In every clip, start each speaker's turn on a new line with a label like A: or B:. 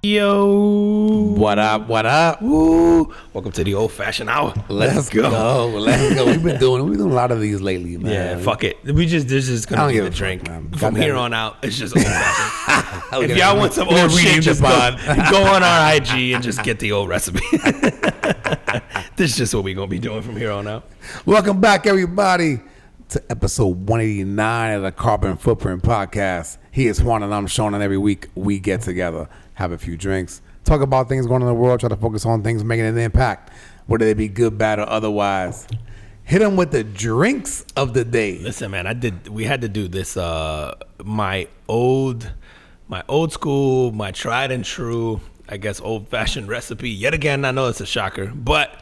A: Yo,
B: What up? What up?
A: woo! Welcome to the old-fashioned hour.
B: Let's go. Let's go. We've been doing a lot of these lately, man.
A: Yeah, fuck it. This is gonna be the drink from here on out. It's just old-fashioned. If y'all want some old shit, just go on our IG and just get the old recipe. This is just what we're gonna be doing from here on out.
B: Welcome back, everybody, to episode 189 of the Carbon Footprint Podcast. He is Juan and I'm Sean, and every week we get together, have a few drinks, talk about things going on in the world, try to focus on things making an impact, whether they be good, bad, or otherwise. Hit them with the drinks of the day.
A: Listen, man, we had to do this. My old school, my tried and true, I guess, old fashioned recipe. Yet again, I know it's a shocker, but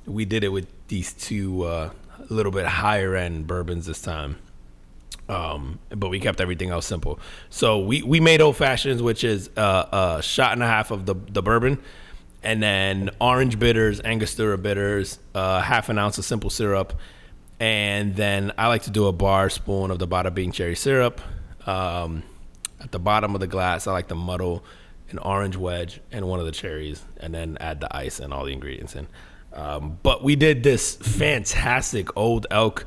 A: we did it with these two a little bit higher end bourbons this time. But we kept everything else simple. So we made old fashions, which is a shot and a half of the bourbon, and then orange bitters, Angostura bitters, half an ounce of simple syrup, and then I like to do a bar spoon of the Bada Bing cherry syrup. At the bottom of the glass, I like to muddle an orange wedge and one of the cherries, and then add the ice and all the ingredients in. But we did this fantastic Old Elk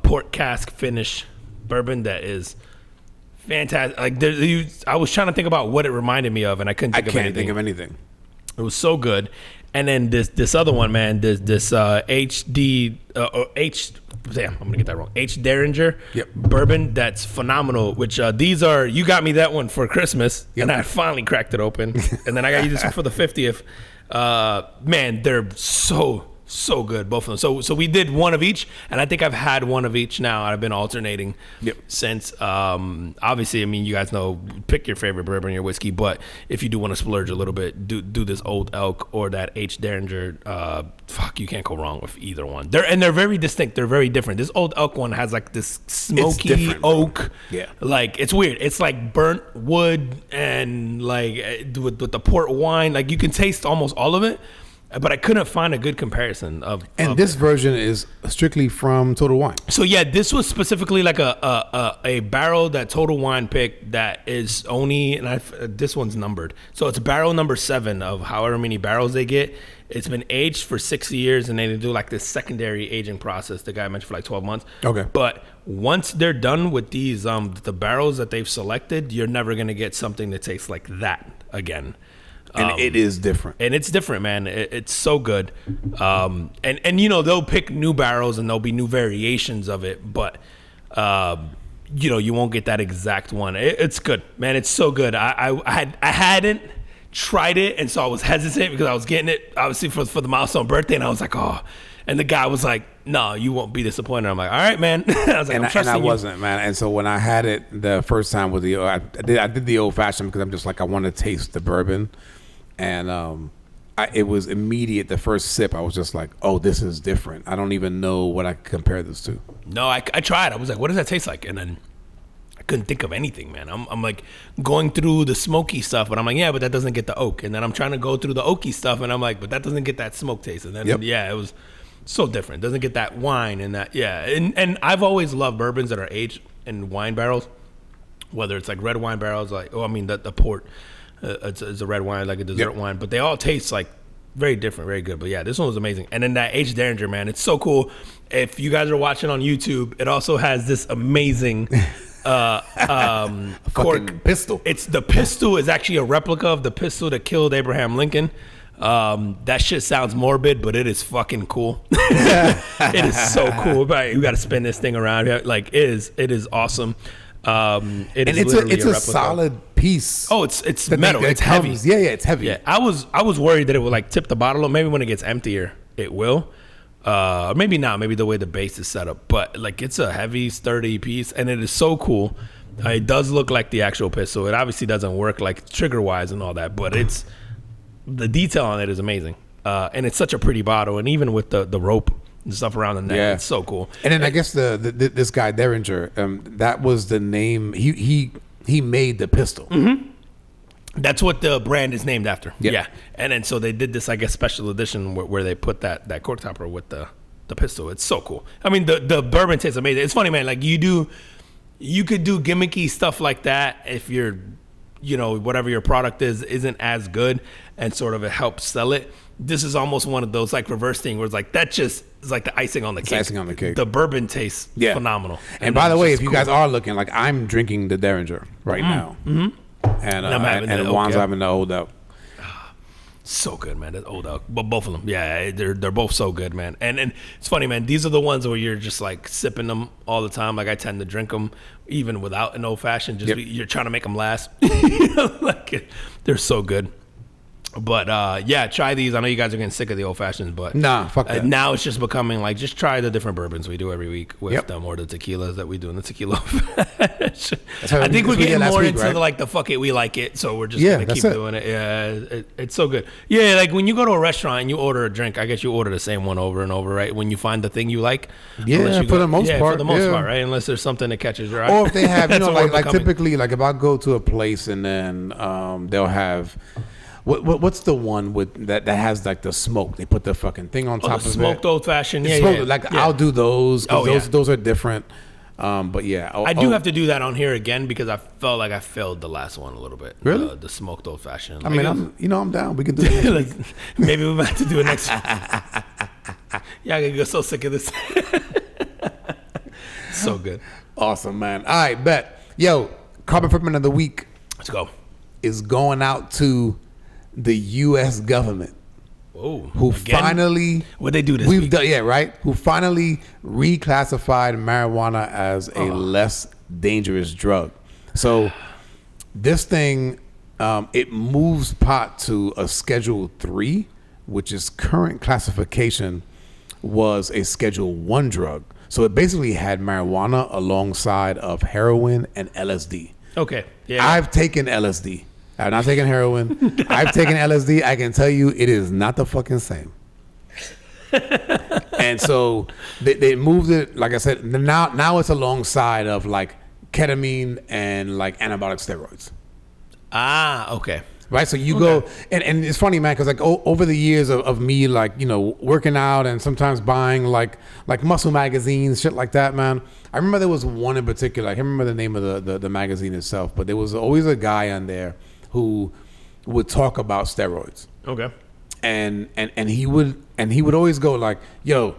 A: port cask finish bourbon that is fantastic. Like I was trying to think about what it reminded me of, and I couldn't think of anything. It was so good. And then this other one, man, this HD I'm gonna get that wrong. H Derringer bourbon that's phenomenal. Which these are, you got me that one for Christmas, and I finally cracked it open, and then I got you this one for the 50th. Man, they're so good, both of them. So we did one of each, and I think I've had one of each now. I've been alternating since. Obviously, I mean, you guys know, pick your favorite bourbon, your whiskey, but if you do want to splurge a little bit, do this Old Elk or that H Derringer. You can't go wrong with either one. They're very distinct. They're very different. This Old Elk one has like this smoky oak. Yeah, like it's weird. It's like burnt wood and like with the port wine. Like you can taste almost all of it. But I couldn't find a good comparison of. And
B: this version is strictly from Total Wine.
A: So yeah, this was specifically like a barrel that Total Wine picked that is only, and this one's numbered. So it's barrel number 7 of however many barrels they get. It's been aged for 6 years, and they do like this secondary aging process. The guy mentioned for like 12 months. Okay. But once they're done with these, the barrels that they've selected, you're never gonna get something that tastes like that again.
B: And it is different.
A: And it's different, man. It's so good. And you know, they'll pick new barrels and there'll be new variations of it, but you know, you won't get that exact one. It's good, man. It's so good. I hadn't tried it, and so I was hesitant because I was getting it obviously for the milestone birthday, and I was like, oh. And the guy was like, no, you won't be disappointed. I'm like, all right, man. I was like, I'm trusting you.
B: Wasn't, man. And so when I had it the first time with I did the old fashioned because I'm just like, I want to taste the bourbon. And it was immediate. The first sip, I was just like, "Oh, this is different. I don't even know what I compare this to."
A: No, I tried. I was like, "What does that taste like?" And then I couldn't think of anything, man. I'm like going through the smoky stuff, but I'm like, "Yeah, but that doesn't get the oak." And then I'm trying to go through the oaky stuff, and I'm like, "But that doesn't get that smoke taste." And then it was so different. It doesn't get that wine and that And I've always loved bourbons that are aged in wine barrels, whether it's like red wine barrels, like the port. It's a red wine, like a dessert wine, but they all taste like very different, very good. But yeah, this one was amazing. And then that H Derringer, man, it's so cool. If you guys are watching on YouTube, it also has this amazing cork
B: pistol.
A: It's the pistol is actually a replica of the pistol that killed Abraham Lincoln. That shit sounds morbid, but it is fucking cool. It is so cool. You got to spin this thing around. Like it is awesome.
B: It's a solid piece.
A: Oh, it's metal. It's heavy.
B: Yeah, it's heavy.
A: Yeah, I was worried that it would like tip the bottle. Maybe when it gets emptier, it will. Maybe not. Maybe the way the base is set up. But like, it's a heavy, sturdy piece, and it is so cool. It does look like the actual pistol. It obviously doesn't work like trigger wise and all that, but it's the detail on it is amazing. And it's such a pretty bottle, and even with the rope and stuff around the neck, it's so cool.
B: And then I guess this guy Derringer, that was the name. He made the pistol.
A: Mm-hmm. That's what the brand is named after. Yep. Yeah. And then so they did this, I guess, special edition where they put that cork topper with the pistol. It's so cool. I mean, the bourbon tastes amazing. It's funny, man. Like you could do gimmicky stuff like that if you're whatever your product isn't as good, and sort of it helps sell it. This is almost one of those like reverse thing where it's like that just is like the icing on the cake.
B: Icing on the cake.
A: The bourbon tastes phenomenal.
B: And by the way, if you guys are looking, like I'm drinking the Derringer right now, and Juan's having the Old Elk.
A: So good, man. That's Old Elk, but both of them, yeah, they're both so good, man. And it's funny, man. These are the ones where you're just like sipping them all the time. Like I tend to drink them even without an old fashioned. You're trying to make them last. Like they're so good. But try these. I know you guys are getting sick of the old fashions, but
B: fuck that.
A: Now it's just becoming like just try the different bourbons we do every week with them, or the tequilas that we do in the tequila. I think we're getting more into the fuck it, we like it, so we're just gonna keep doing it. Yeah, it's so good. Yeah, like when you go to a restaurant and you order a drink, I guess you order the same one over and over, right? When you find the thing you like.
B: Yeah, for the most part,
A: right? Unless there's something that catches your eye.
B: Or if they have, like typically, like if I go to a place and then they'll have. What's the one with that has like the smoke? They put the fucking thing on top of it.
A: Smoked old fashioned.
B: I'll do those. Those are different. But yeah,
A: I do have to do that on here again because I felt like I failed the last one a little bit.
B: Really?
A: The smoked old fashioned.
B: I mean, I'm down. We can do it.
A: Maybe we might have to do it next. Yeah, I get so sick of this. So good.
B: Awesome, man. All right, bet. Yo, Carbon Footprint of the Week.
A: Let's go.
B: Is going out to the U.S. government.
A: Whoa.
B: Who finally...
A: What'd they do this week?
B: Right? Who finally reclassified marijuana as a less dangerous drug. So this thing, it moves pot to a Schedule 3, which is current classification was a Schedule 1 drug. So it basically had marijuana alongside of heroin and LSD.
A: Okay. Yeah.
B: I've taken LSD. I've not taken heroin. I've taken LSD. I can tell you it is not the fucking same. And so they moved it, like I said, now it's alongside of like ketamine and like anabolic steroids.
A: Ah, okay.
B: Right, so you go, and it's funny, man, because like over the years of me, like, working out and sometimes buying like muscle magazines, shit like that, man. I remember there was one in particular. I can't remember the name of the magazine itself, but there was always a guy on there who would talk about steroids.
A: Okay.
B: And he would always go like, yo,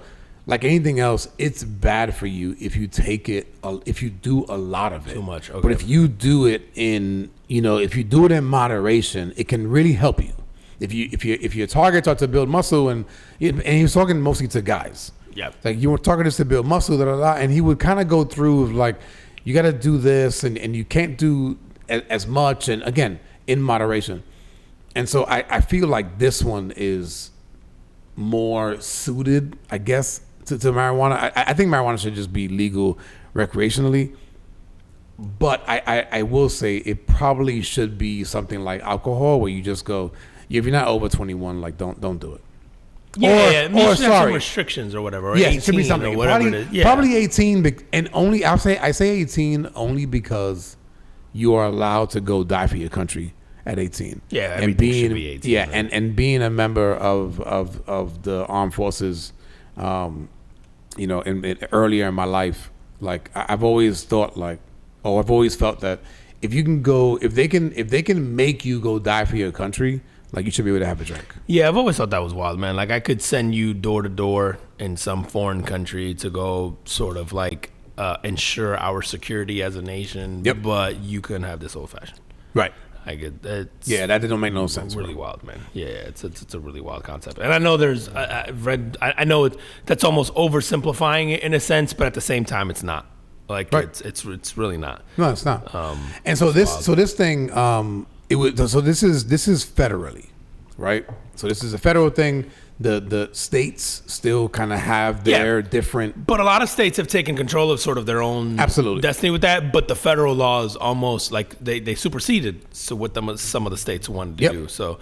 B: like anything else, it's bad for you if you take it, if you do a lot of it.
A: Too much. Okay.
B: But if you do it in, if you do it in moderation, it can really help you. If your targets are to build muscle, and he was talking mostly to guys.
A: Yeah.
B: Like you were targeted to build muscle, and he would kind of go through of like, you got to do this, and you can't do as much, and again, in moderation. And so I feel like this one is more suited, I guess, to marijuana. I think marijuana should just be legal recreationally. But I will say it probably should be something like alcohol, where you just go, if you're not over 21, like don't do it.
A: Yeah, it should have some restrictions or whatever. Or
B: yeah, it should be something.
A: Or whatever it is. Yeah.
B: Probably 18, and only I say 18 only because you are allowed to go die for your country at 18.
A: Yeah, everything should be 18.
B: Yeah, right? and being a member of the armed forces, earlier in my life, like I've always thought I've always felt that if they can make you go die for your country, like you should be able to have a drink.
A: Yeah, I've always thought that was wild, man. Like I could send you door to door in some foreign country to go sort of like ensure our security as a nation.
B: Yep.
A: But you couldn't have this old fashioned.
B: Right.
A: I get that.
B: Yeah, that didn't make no sense.
A: Really wild, man. Yeah, it's a really wild concept. And I know I've read. I know that's almost oversimplifying it in a sense, but at the same time, it's not. Like right. It's really not.
B: No, it's not. And so this thing, this is federally, right? So this is a federal thing. The states still kind of have their different,
A: but a lot of states have taken control of sort of their own destiny with that. But the federal law is almost like they superseded what some of the states wanted to do. So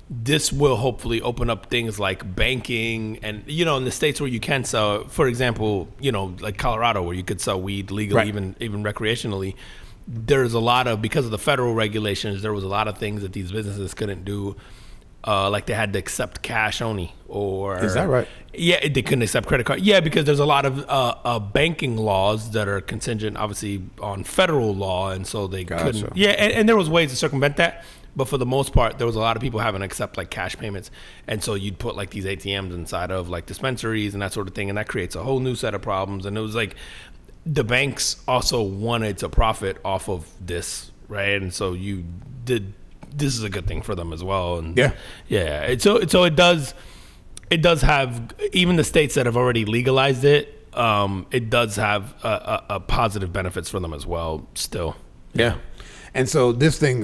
A: this will hopefully open up things like banking and in the states where you can sell, for example, like Colorado where you could sell weed legally, even recreationally. There's a lot of, because of the federal regulations, there was a lot of things that these businesses couldn't do. like they had to accept cash only, or
B: Is that right?
A: Yeah, they couldn't accept credit card. Yeah, because there's a lot of banking laws that are contingent, obviously, on federal law, and so they couldn't. Yeah, and there was ways to circumvent that, but for the most part, there was a lot of people having to accept like cash payments, and so you'd put like these ATMs inside of like dispensaries and that sort of thing, and that creates a whole new set of problems. And it was like the banks also wanted to profit off of this, right? And so you did. This is a good thing for them as well. And yeah. So it does have, even the states that have already legalized it. It does have a positive benefits for them as well. Still,
B: yeah. And so this thing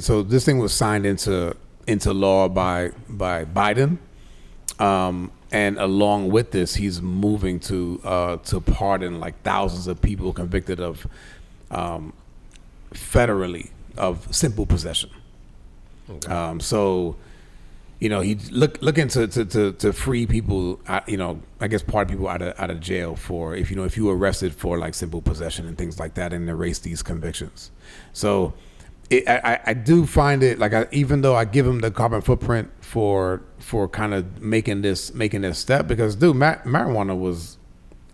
B: was signed into law by Biden, and along with this, he's moving to pardon like thousands of people convicted of federally of simple possession. Okay. So, he looking to free people, I guess part of people out of jail for if you were arrested for like simple possession and things like that, and erase these convictions. So, I do find it like even though I give him the carbon footprint for kind of making this step, because dude, marijuana was.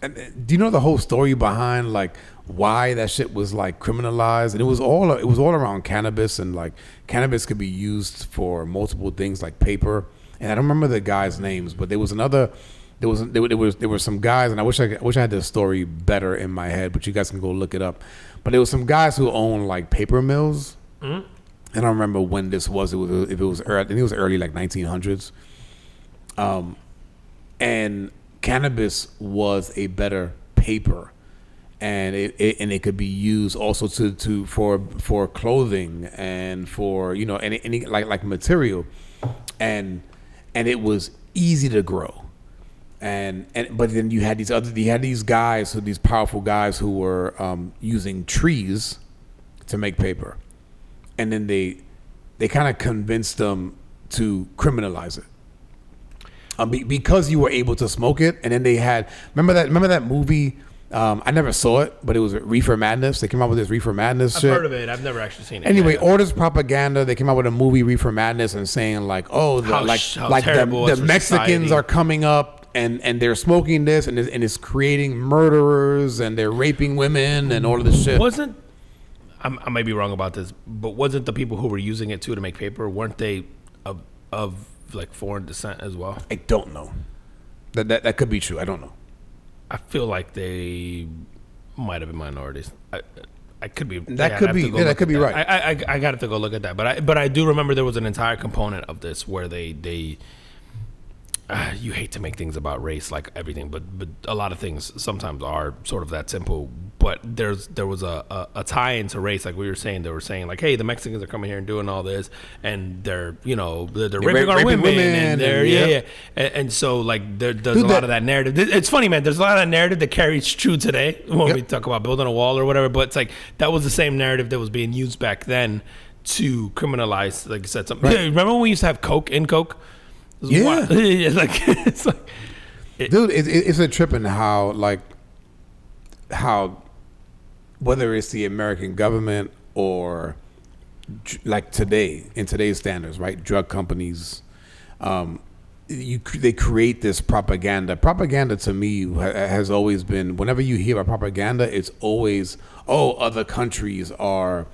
B: Do you know the whole story behind like why that shit was like criminalized? And it was all around cannabis, and like cannabis could be used for multiple things like paper. And I don't remember the guys' names, but there were some guys, and I wish I had this story better in my head, but you guys can go look it up. But there was some guys who owned like paper mills. Mm-hmm. And I don't remember when this was. I think it was early like 1900s. And cannabis was a better paper, and it could be used also for clothing and for any like material, and it was easy to grow, but then you had these guys, these powerful guys who were using trees to make paper, and then they kind of convinced them to criminalize it. Because you were able to smoke it, and then they had remember that movie. I never saw it, but it was Reefer Madness. They came out with this Reefer Madness shit.
A: I've heard of it. I've never actually seen it.
B: Anyway, all this propaganda. They came out with a movie Reefer Madness and saying like, the Mexicans are coming up and they're smoking this, and it's creating murderers, and they're raping women and all of this shit.
A: I may be wrong about this, but wasn't the people who were using it to make paper, weren't they of like foreign descent as well?
B: I don't know. That could be true. I don't know.
A: I feel like they might have been minorities. I could be.
B: That could be right.
A: I got to go look at that. But I do remember there was an entire component of this where they you hate to make things about race, like everything, but a lot of things sometimes are sort of that simple. But there was a tie into race, like we were saying. They were saying like, hey, the Mexicans are coming here and doing all this, and they're raping our women, and they're and so like there's a lot of that narrative. It's funny, man. There's a lot of that narrative that carries true today when we talk about building a wall or whatever. But it's like that was the same narrative that was being used back then to criminalize, like I said, something. Right. Remember when we used to have Coke in Coke?
B: Yeah.
A: It's like
B: dude, it's a trip in how whether it's the American government or like in today's standards, right? Drug companies, they create this propaganda. Propaganda to me has always been, whenever you hear about propaganda, it's always, other countries are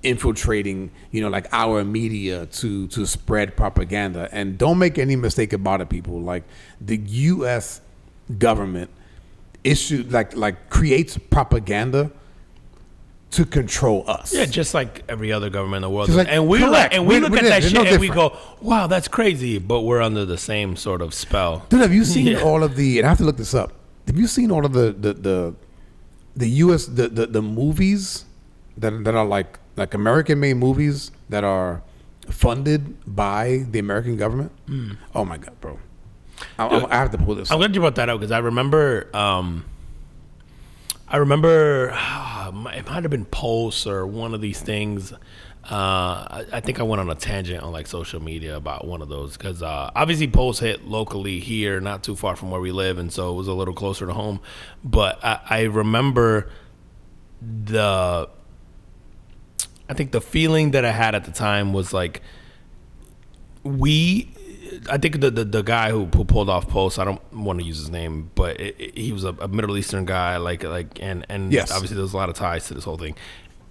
B: infiltrating, like our media to spread propaganda. And don't make any mistake about it, people. Like the U.S. government creates propaganda to control us.
A: Yeah, just like every other government in the world.
B: Like,
A: and we look at that shit and we
B: different.
A: go, wow, that's crazy. But we're under the same sort of spell.
B: Dude, have you seen all of the? And I have to look this up. Have you seen all of the U.S. the movies that are like American-made movies that are funded by the American government? Oh my God, bro! I have to pull this.
A: I'm glad you brought that up because I remember. It might have been Pulse or one of these things. I think I went on a tangent on like social media about one of those because obviously Pulse hit locally here, not too far from where we live, and so it was a little closer to home. But I remember I think the feeling that I had at the time was like I think the guy who pulled off Pulse, I don't want to use his name, but he was a Middle Eastern guy, and
B: yes.
A: Obviously there's a lot of ties to this whole thing.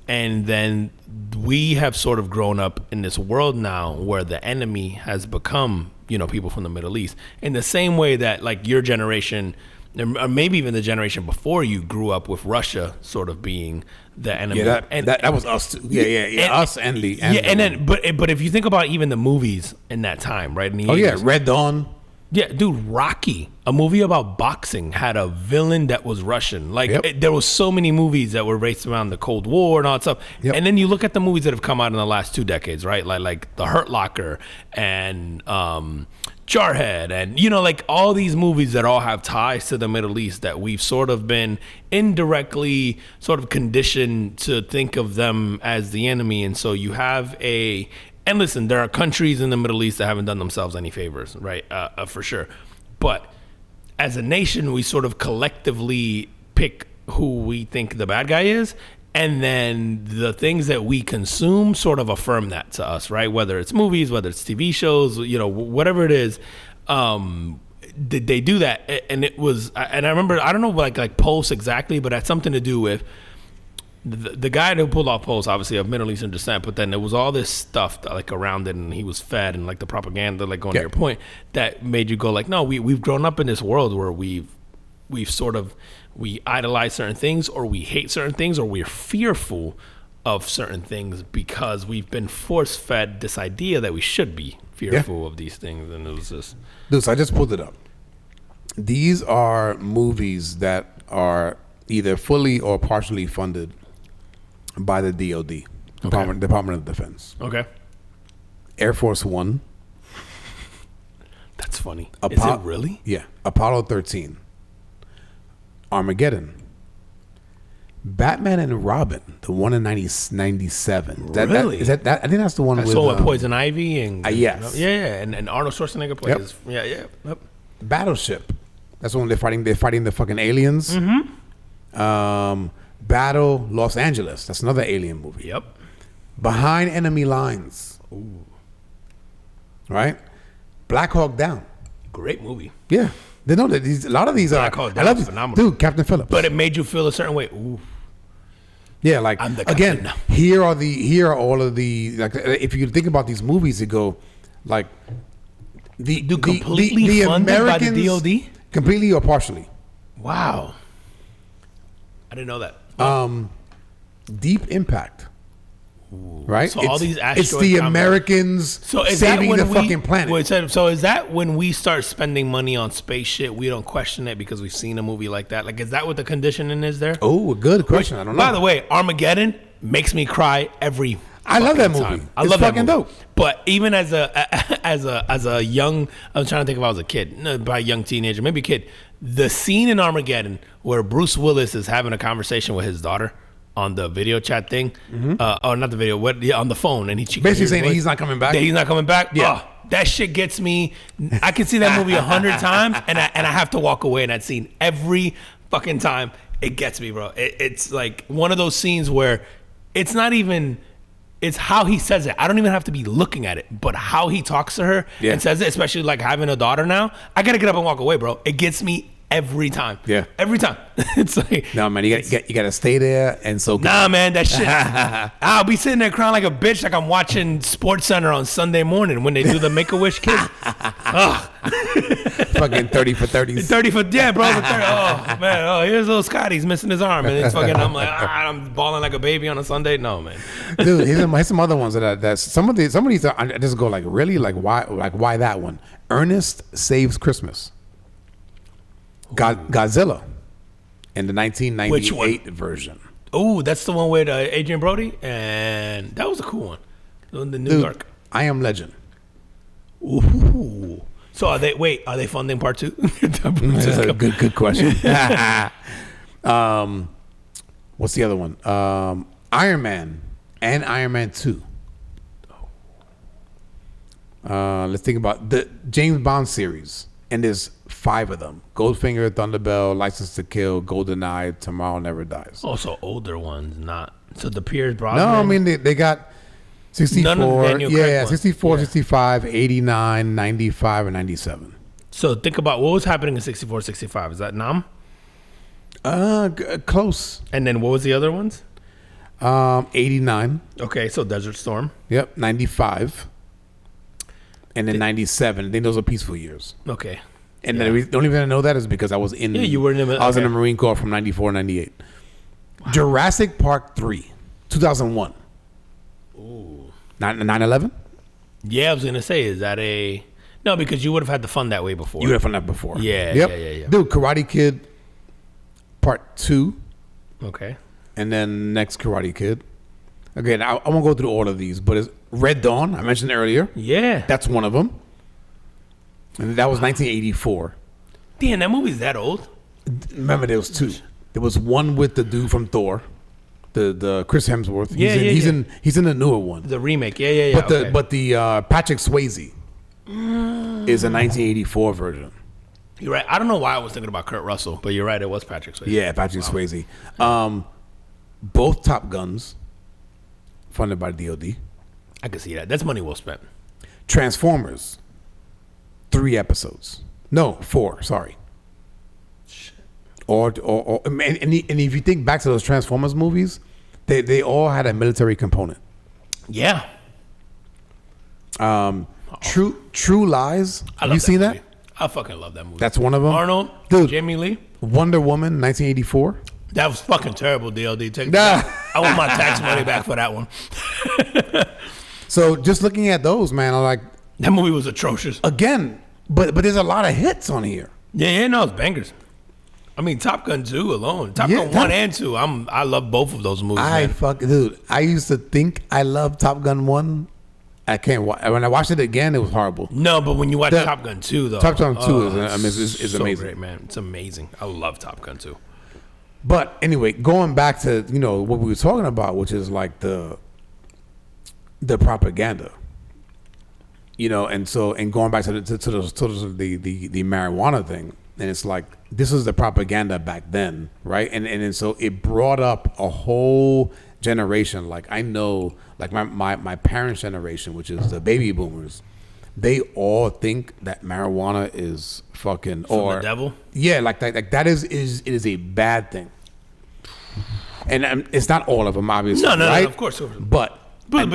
A: And then we have sort of grown up in this world now where the enemy has become, people from the Middle East, in the same way that like your generation, or maybe even the generation before you, grew up with Russia sort of being the enemy.
B: Yeah, that was us too. Yeah. Us and the
A: but if you think about even the movies in that time, right? In the 80s,
B: yeah, Red Dawn.
A: Yeah, dude, Rocky, a movie about boxing, had a villain that was Russian. Like, there was so many movies that were based around the Cold War and all that stuff. Yep. And then you look at the movies that have come out in the last 2 decades, right? Like The Hurt Locker and Jarhead, and like all these movies that all have ties to the Middle East that we've sort of been indirectly sort of conditioned to think of them as the enemy. And so you have and listen, there are countries in the Middle East that haven't done themselves any favors, right? For sure. But as a nation, we sort of collectively pick who we think the bad guy is. And then the things that we consume sort of affirm that to us, right? Whether it's movies, whether it's TV shows, whatever it is, they do that. And it was, and I remember, I don't know like Pulse exactly, but it had something to do with the guy who pulled off Pulse, obviously of Middle Eastern descent, but then there was all this stuff that, like around it, and he was fed, and like the propaganda, like going to your point, that made you go like, no, we've grown up in this world where we idolize certain things, or we hate certain things, or we're fearful of certain things because we've been force fed this idea that we should be fearful of these things, and it was just.
B: Dude, so I just pulled it up. These are movies that are either fully or partially funded by the DOD, Department of Defense.
A: Okay.
B: Air Force One.
A: That's funny. Is it really?
B: Yeah. Apollo 13. Armageddon. Batman and Robin, the one in 97.
A: Really?
B: Is that? I think that's the one with
A: Poison Ivy and
B: yes.
A: Yeah, and Arnold Schwarzenegger plays. Yep. Yep.
B: Battleship. That's the one they're fighting the fucking aliens.
A: Mm-hmm.
B: Battle Los Angeles. That's another alien movie.
A: Yep. Behind
B: Enemy Lines.
A: Ooh.
B: Right? Black Hawk Down.
A: Great movie.
B: Yeah. They know that a lot of these
A: Black Hawk Down is phenomenal.
B: Dude, Captain Phillips.
A: But it made you feel a certain way. Ooh.
B: Yeah, like again, here are all of the, like, if you think about these movies, you go like the
A: completely funded by the DOD?
B: Completely or partially.
A: Wow. I didn't know that.
B: Deep Impact.
A: Ooh.
B: Right?
A: So all these asteroid
B: it's the Americans saving the fucking planet.
A: So is that when we start spending money on space shit, we don't question it because we've seen a movie like that? Like, is that what the conditioning is there?
B: Oh, good question. I don't know.
A: By the way, Armageddon makes me cry every
B: I love that movie.
A: Time. I love that movie. Dope. But even as a young, I'm trying to think if I was a kid, by a young teenager, maybe a kid, the scene in Armageddon where Bruce Willis is having a conversation with his daughter on the video chat thing, or not the video, on the phone, and he
B: basically saying he's not coming back.
A: That he's not coming back.
B: Yeah,
A: that shit gets me. I can see that movie 100 times, and I have to walk away in that scene every fucking time. It gets me, bro. It's like one of those scenes where it's not even. It's how he says it. I don't even have to be looking at it, but how he talks to her and says it, especially like having a daughter now. I gotta get up and walk away, bro. It gets me every time.
B: Yeah,
A: every time. It's like,
B: no, man, you gotta stay there and so.
A: Nah, man, that shit. I'll be sitting there crying like a bitch, like I'm watching Sports Center on Sunday morning when they do the Make-A-Wish kids.
B: Fucking 30 for 30s.
A: 30 for, yeah, bro. For 30. Oh man, here's little Scotty. He's missing his arm, and it's fucking. I'm like, I'm balling like a baby on a Sunday. No, man.
B: Dude, here's some other ones that some of these I just go like, really, like why that one? Ernest Saves Christmas. Godzilla in the 1998 version.
A: Oh, that's the one with Adrian Brody, and that was a cool one. The New York.
B: I Am Legend.
A: Ooh. So are they funding part 2?
B: That's a good question. What's the other one? Iron Man and Iron Man 2. Let's think about the James Bond series. And there's 5 of them: Goldfinger, Thunderbell, License to Kill, GoldenEye, Tomorrow Never Dies.
A: Oh, so older ones, not so the Pierce Brosnan.
B: No, I mean they got 64.
A: None of the Daniel Craig
B: Yeah,
A: ones.
B: 64,
A: Yeah.
B: 65, 89, 95, and 97.
A: So think about what was happening in 64, 65. Is that Nam?
B: Close.
A: And then what was the other ones?
B: 89.
A: Okay, so Desert Storm.
B: Yep, 95. And then 97. I think those are peaceful years.
A: Okay.
B: And then the only reason I know that is because I was in.
A: Yeah, you were in the.
B: I was in
A: okay.
B: the Marine Corps from 94 to 98. Jurassic Park 3, 2001.
A: Ooh.
B: 9/11.
A: Yeah, I was gonna say, is that a no? Because you would have had the fun that way before.
B: You would have done that before.
A: Yeah,
B: Yep.
A: yeah.
B: Dude, Karate Kid Part 2,
A: Okay.
B: and then next Karate Kid. Again, I won't go through all of these, but it's Red Dawn. I mentioned earlier.
A: Yeah.
B: That's one of them. And that was 1984.
A: Damn, that movie's that old.
B: Remember, there was two. There was one with the dude from Thor, the Chris Hemsworth.
A: Yeah,
B: he's in the newer one.
A: The remake. Yeah.
B: But the Patrick Swayze is a 1984 version.
A: You're right. I don't know why I was thinking about Kurt Russell, but you're right. It was Patrick Swayze.
B: Yeah, Patrick Swayze. Both Top Guns, funded by DoD.
A: I can see that. That's money well spent.
B: Transformers, 3 episodes. No, 4. Sorry. And if you think back to those Transformers movies, they all had a military component.
A: Yeah.
B: True Lies.
A: I
B: Have
A: love
B: you seen
A: movie.
B: that?
A: I fucking love that movie.
B: That's one of them.
A: Arnold,
B: Dude.
A: Jamie Lee.
B: Wonder Woman, 1984.
A: That was fucking terrible, DLD. Take that back. I want my tax money back for that one.
B: So just looking at those, man, I'm like,
A: That movie was atrocious.
B: again, but there's a lot of hits on here.
A: Yeah, no, it's bangers. I mean, Top Gun 2 alone. Top
B: Yeah,
A: Gun 1 and 2. I love both of those movies, man.
B: Dude, I used to think I loved Top Gun 1. I can't watch. When I watched it again, it was horrible.
A: No, but when you watch Top Gun 2, though.
B: Top Gun 2 is
A: so
B: amazing.
A: great, man. It's amazing. I love Top Gun 2.
B: But anyway, going back to what we were talking about, which is like the propaganda, and going back to the marijuana thing, and it's like this is the propaganda back then, right? And so it brought up a whole generation. Like I know, like my parents' generation, which is the baby boomers, they all think that marijuana is fucking
A: From the devil?
B: Yeah, like that is a bad thing. And it's not all of them, obviously.
A: No,
B: right?
A: of course.
B: But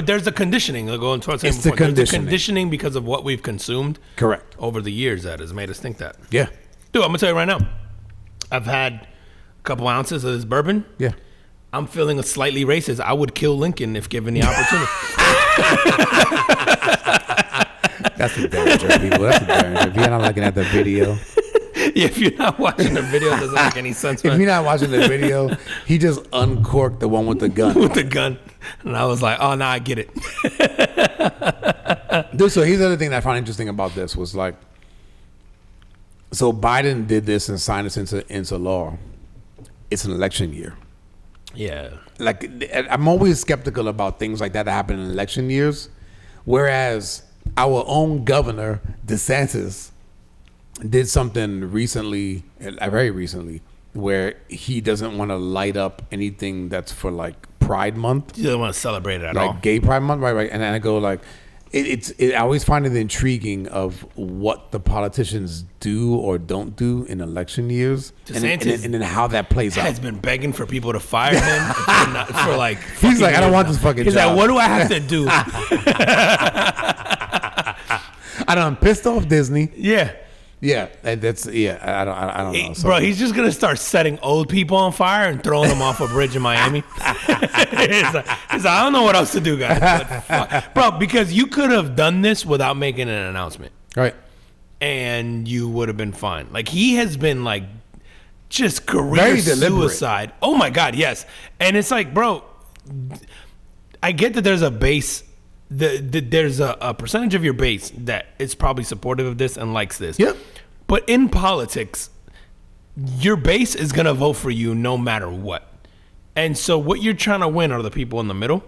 A: there's the conditioning. Going towards
B: It's the
A: There's the
B: conditioning.
A: conditioning because of what we've consumed
B: correct.
A: over the years that has made us think that.
B: Yeah.
A: Dude, I'm going to tell you right now. I've had a couple ounces of this bourbon.
B: Yeah.
A: I'm feeling slightly racist. I would kill Lincoln if given the opportunity.
B: That's a damn joke, people. That's a damn joke. If you're not looking at the video.
A: Yeah, if you're not watching the video, it doesn't make any sense.
B: If
A: Man.
B: you're not watching the video, he just uncorked the one with the gun.
A: With the gun. And I was like, oh, now I get it.
B: Dude, so here's the other thing that I found interesting about this was like, so Biden did this and signed this into law. It's an election year.
A: Yeah.
B: Like, I'm always skeptical about things like that happen in election years. Whereas our own governor, DeSantis, did something recently, very recently, where he doesn't want to light up anything that's for like Pride Month.
A: You don't want to celebrate it at all.
B: Like Gay Pride Month, right? And then I go like, I always find it intriguing of what the politicians do or don't do in election years, and then how that plays out.
A: Has been begging for people to fire him for like.
B: He's like, I don't
A: years
B: want
A: now.
B: this fucking
A: He's
B: job.
A: like, what do I have to do?
B: I done pissed off Disney.
A: Yeah.
B: Yeah, that's I don't know. So,
A: Bro, he's just gonna start setting old people on fire and throwing them off a bridge in Miami. he's like, I don't know what else to do, guys. But fuck. Bro, because you could have done this without making an announcement,
B: right.
A: and you would have been fine. Like he has been like just
B: Very
A: career
B: deliberate.
A: suicide. Oh my God, yes. And it's like, bro, I get that there's a base. There's a percentage of your base that is probably supportive of this and likes this.
B: Yep.
A: But in politics, your base is going to vote for you no matter what. And so what you're trying to win are the people in the middle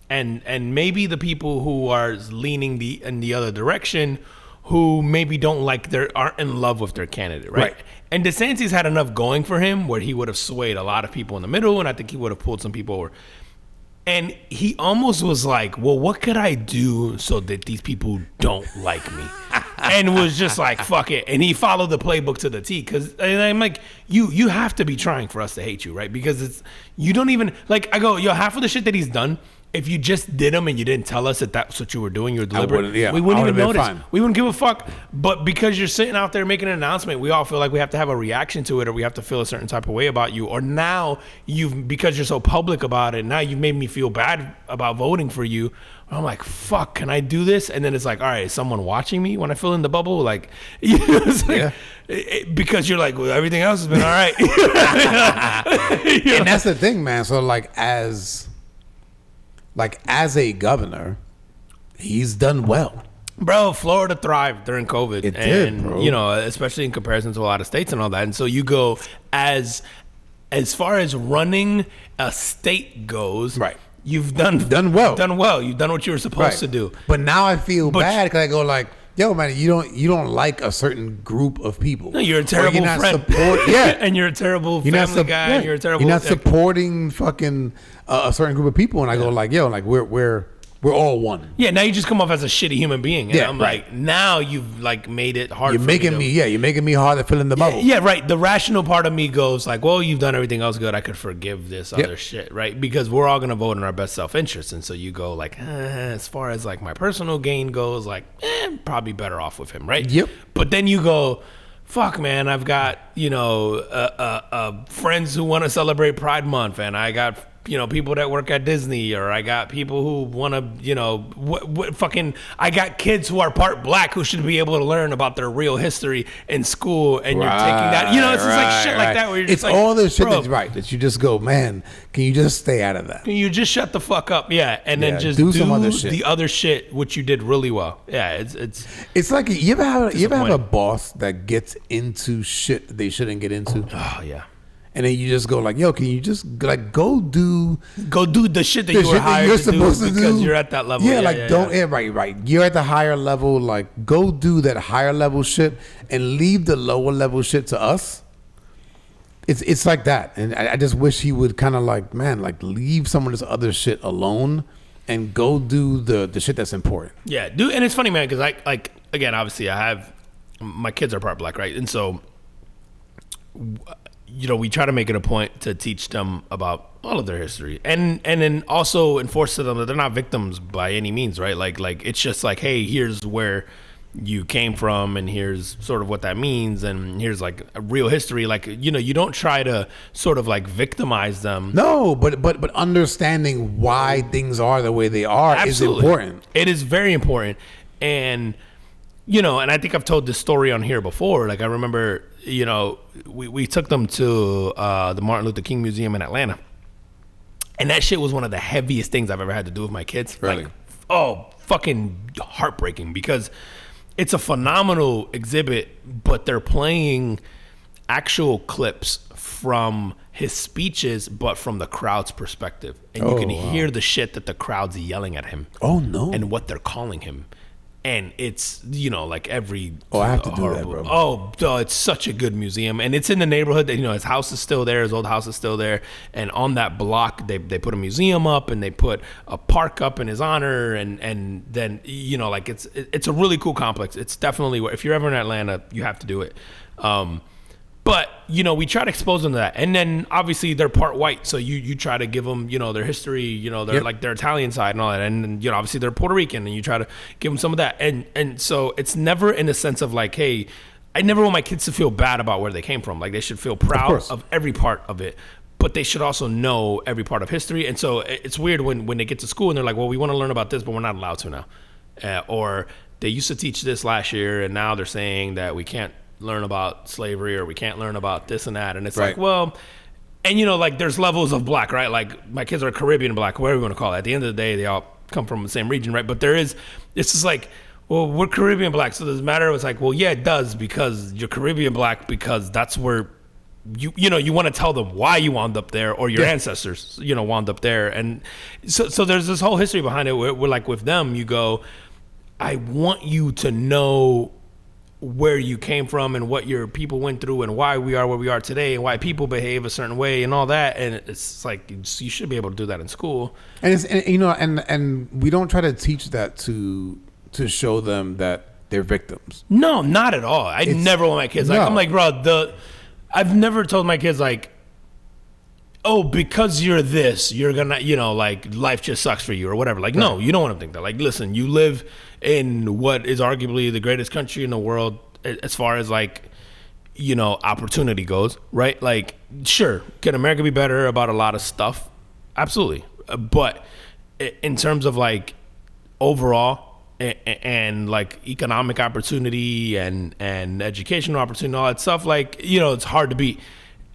A: and maybe the people who are leaning in the other direction who maybe aren't in love with their candidate, right? And DeSantis had enough going for him where he would have swayed a lot of people in the middle, and I think he would have pulled some people over. And he almost was like, well, what could I do so that these people don't like me? And was just like, fuck it. And he followed the playbook to the T. And I'm like, you have to be trying for us to hate you, right? Because you don't even, like, I go, yo, half of the shit that he's done, if you just did them and you didn't tell us that that's what you were doing, you were deliberate, we wouldn't even notice. Fine. We wouldn't give a fuck. But because you're sitting out there making an announcement, we all feel like we have to have a reaction to it, or we have to feel a certain type of way about you. Or now because you're so public about it, now you've made me feel bad about voting for you. I'm like, fuck, can I do this? And then it's like, all right, is someone watching me when I fill in the bubble? Like, you know, it's like, because you're like, well, everything else has been all right.
B: And that's the thing, man. So like as a governor, he's done well.
A: Bro, Florida thrived during COVID.
B: It did, bro.
A: You know, especially in comparison to a lot of states and all that. And so you go, as far as running a state goes,
B: right.
A: You've done well. You've done what you were supposed to do.
B: But now I feel bad because I go like, yo, man, you don't like a certain group of people.
A: No, you're a terrible friend. And you're a terrible family guy. And you're a terrible.
B: You're not supporting fucking a certain group of people. And I go like, yo, like we're all one.
A: Yeah, now you just come off as a shitty human being. And I'm
B: right.
A: like, now you've like made it hard.
B: You're making me hard to fill in the bubble.
A: Yeah, right. The rational part of me goes like, well, you've done everything else good. I could forgive this other shit, right? Because we're all gonna vote in our best self-interest. And so you go like, as far as like my personal gain goes, like, probably better off with him, right?
B: Yep.
A: But then you go, fuck, man, I've got, you know, friends who want to celebrate Pride Month, and I got, you know, people that work at Disney, or I got people who want to, you know, I got kids who are part black who should be able to learn about their real history in school, and you're taking that, you know, it's just like shit like that where you're just like,
B: all this shit that you just go, man, can you just stay out of that?
A: Can you just shut the fuck up? Yeah, and then just
B: do some other shit.
A: The other shit which you did really well. Yeah,
B: it's like you ever have a boss that gets into shit that they shouldn't get into?
A: Oh yeah.
B: And then you just go like, yo, can you just like go do
A: the shit that you were hired to do because you're at that level.
B: Yeah, right. You're at the higher level. Like, go do that higher level shit and leave the lower level shit to us. It's like that, and I just wish he would kind of like, man, like leave some of this other shit alone and go do the shit that's important.
A: Yeah, dude. And it's funny, man, because like again, obviously, I have my kids are part black, right, and so. You know, we try to make it a point to teach them about all of their history, and then also enforce to them that they're not victims by any means, right? Like it's just like, hey, here's where you came from, and here's sort of what that means, and here's like a real history. Like, you know, you don't try to sort of like victimize them.
B: No, but understanding why things are the way they are is important.
A: It is very important, and you know, and I think I've told this story on here before. Like, I remember, you know, we took them to the Martin Luther King Museum in Atlanta. And that shit was one of the heaviest things I've ever had to do with my kids.
B: Really?
A: Like, fucking heartbreaking, because it's a phenomenal exhibit, but they're playing actual clips from his speeches, but from the crowd's perspective. And you can hear the shit that the crowd's yelling at him.
B: Oh, no.
A: And what they're calling him. And it's, you know, like every...
B: Oh, I have to do that, bro.
A: Oh, it's such a good museum. And it's in the neighborhood that, you know, his house is still there. His old house is still there. And on that block, they put a museum up, and they put a park up in his honor. And then, you know, like it's a really cool complex. It's definitely... If you're ever in Atlanta, you have to do it. But, you know, we try to expose them to that. And then, obviously, they're part white. So you try to give them, you know, their history, you know, their like their Italian side and all that. And, you know, obviously, they're Puerto Rican. And you try to give them some of that. And so it's never in the sense of like, hey, I never want my kids to feel bad about where they came from. Like, they should feel proud of every part of it. But they should also know every part of history. And so it's weird when they get to school and they're like, well, we want to learn about this, but we're not allowed to now. Or they used to teach this last year, and now they're saying that we can't learn about slavery, or we can't learn about this and that. And it's like, well, and you know, like there's levels of black, right? Like my kids are Caribbean black, whatever you want to call it. At the end of the day, they all come from the same region, right? But it's just like, well, we're Caribbean black, so does it matter? It's like, well, yeah, it does, because you're Caribbean black, because that's where you know, you want to tell them why you wound up there, or your ancestors, you know, wound up there. And so there's this whole history behind it. We're like, with them, you go, I want you to know where you came from and what your people went through and why we are where we are today and why people behave a certain way and all that. And it's like you should be able to do that in school.
B: And it's and we don't try to teach that to show them that they're victims.
A: No, not at all. I never want my kids like I'm like, bro, I've never told my kids like, oh, because you're this, you're gonna, like life just sucks for you or whatever. Like, no, you don't want to think that. Like, listen, you live in what is arguably the greatest country in the world as far as like, opportunity goes, right? Like, sure, can America be better about a lot of stuff? Absolutely. But in terms of like overall and like economic opportunity and educational opportunity, all that stuff, like, it's hard to beat.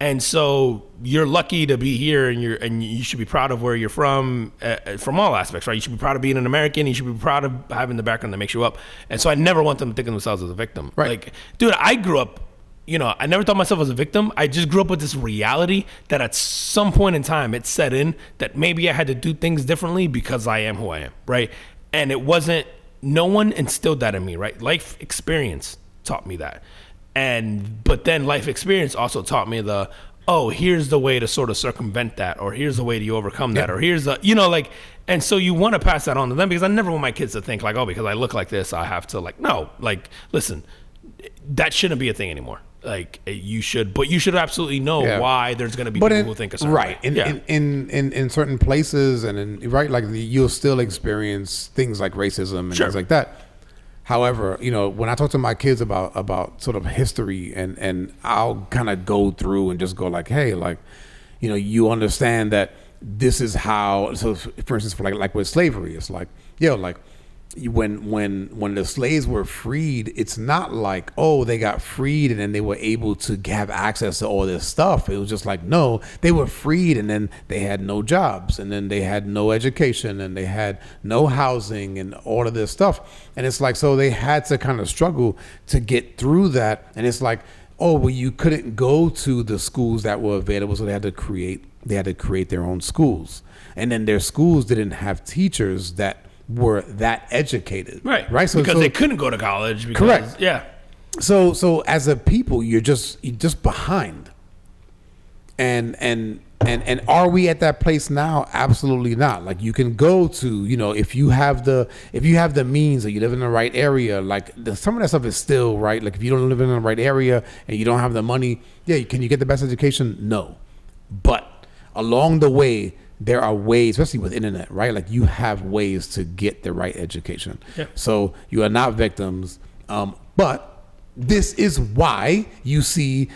A: And so you're lucky to be here, and you should be proud of where you're from all aspects, right? You should be proud of being an American. You should be proud of having the background that makes you up. And so I never want them to think of themselves as a victim.
B: Right.
A: Like, dude, I grew up, I never thought myself as a victim. I just grew up with this reality that at some point in time it set in that maybe I had to do things differently because I am who I am, right? And no one instilled that in me, right? Life experience taught me that. But then life experience also taught me here's the way to sort of circumvent that, or here's the way to overcome that, or here's and so you want to pass that on to them, because I never want my kids to think like, oh, because I look like this, I have to no, like, listen, that shouldn't be a thing anymore. Like, you should absolutely know why there's going to be people who think a certain way.
B: In certain places like you'll still experience things like racism and things like that. However, when I talk to my kids about sort of history, and I'll kind of go through and just go like, hey, like, you understand that this is how. So, for instance, for like with slavery, it's like, like when the slaves were freed, it's not like, oh, they got freed and then they were able to have access to all this stuff. It was just like, no, they were freed and then they had no jobs, and then they had no education, and they had no housing and all of this stuff. And it's like, so they had to kind of struggle to get through that. And it's like, oh, well, you couldn't go to the schools that were available, so they had to create their own schools. And then their schools didn't have teachers that were that educated, right? So
A: because they couldn't go to college.
B: Correct.
A: Yeah.
B: So as a people, you're just behind. And are we at that place now? Absolutely not. Like, you can go to, if you have the means, or you live in the right area, like some of that stuff is still right. Like, if you don't live in the right area and you don't have the money, can you get the best education? No. But along the way, there are ways, especially with internet, right? Like, you have ways to get the right education. Yeah. So you are not victims. But this is why you see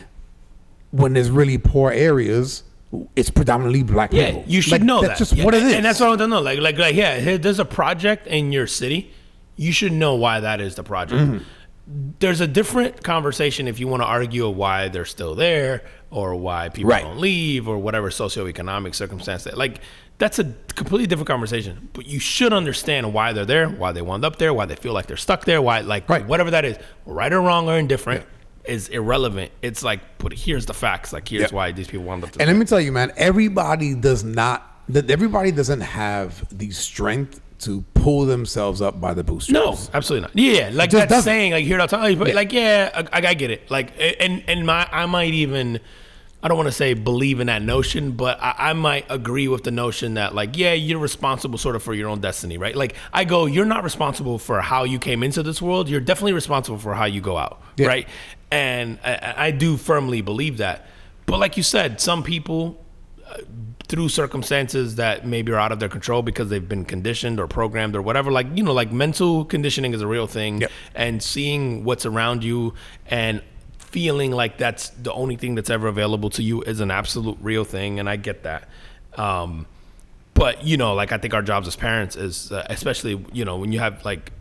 B: when there's really poor areas, it's predominantly black people.
A: You should know
B: that's
A: that.
B: Just what it is.
A: And that's what I want to know. Like, there's a project in your city. You should know why that is the project. Mm-hmm. There's a different conversation if you want to argue why they're still there, or why people don't leave, or whatever socioeconomic circumstance. Like, that's a completely different conversation. But you should understand why they're there, why they wound up there, why they feel like they're stuck there, why, like, whatever that is, right or wrong or indifferent, is irrelevant. It's like, but here's the facts. Like, here's why these people wound up there.
B: And let me tell you, man, everybody doesn't have the strength to pull themselves up by the bootstraps.
A: No, absolutely not. Yeah, like that doesn't. Saying, like, here, I'll tell you, but like, I get it. Like, I might even, I don't want to say believe in that notion, but I might agree with the notion that, like, you're responsible sort of for your own destiny, right? Like, I go, you're not responsible for how you came into this world. You're definitely responsible for how you go out, right? And I do firmly believe that. But like you said, some people, through circumstances that maybe are out of their control because they've been conditioned or programmed or whatever, like, like mental conditioning is a real thing. And seeing what's around you and feeling like that's the only thing that's ever available to you is an absolute real thing. And I get that. But, like, I think our jobs as parents is, especially, when you have, like,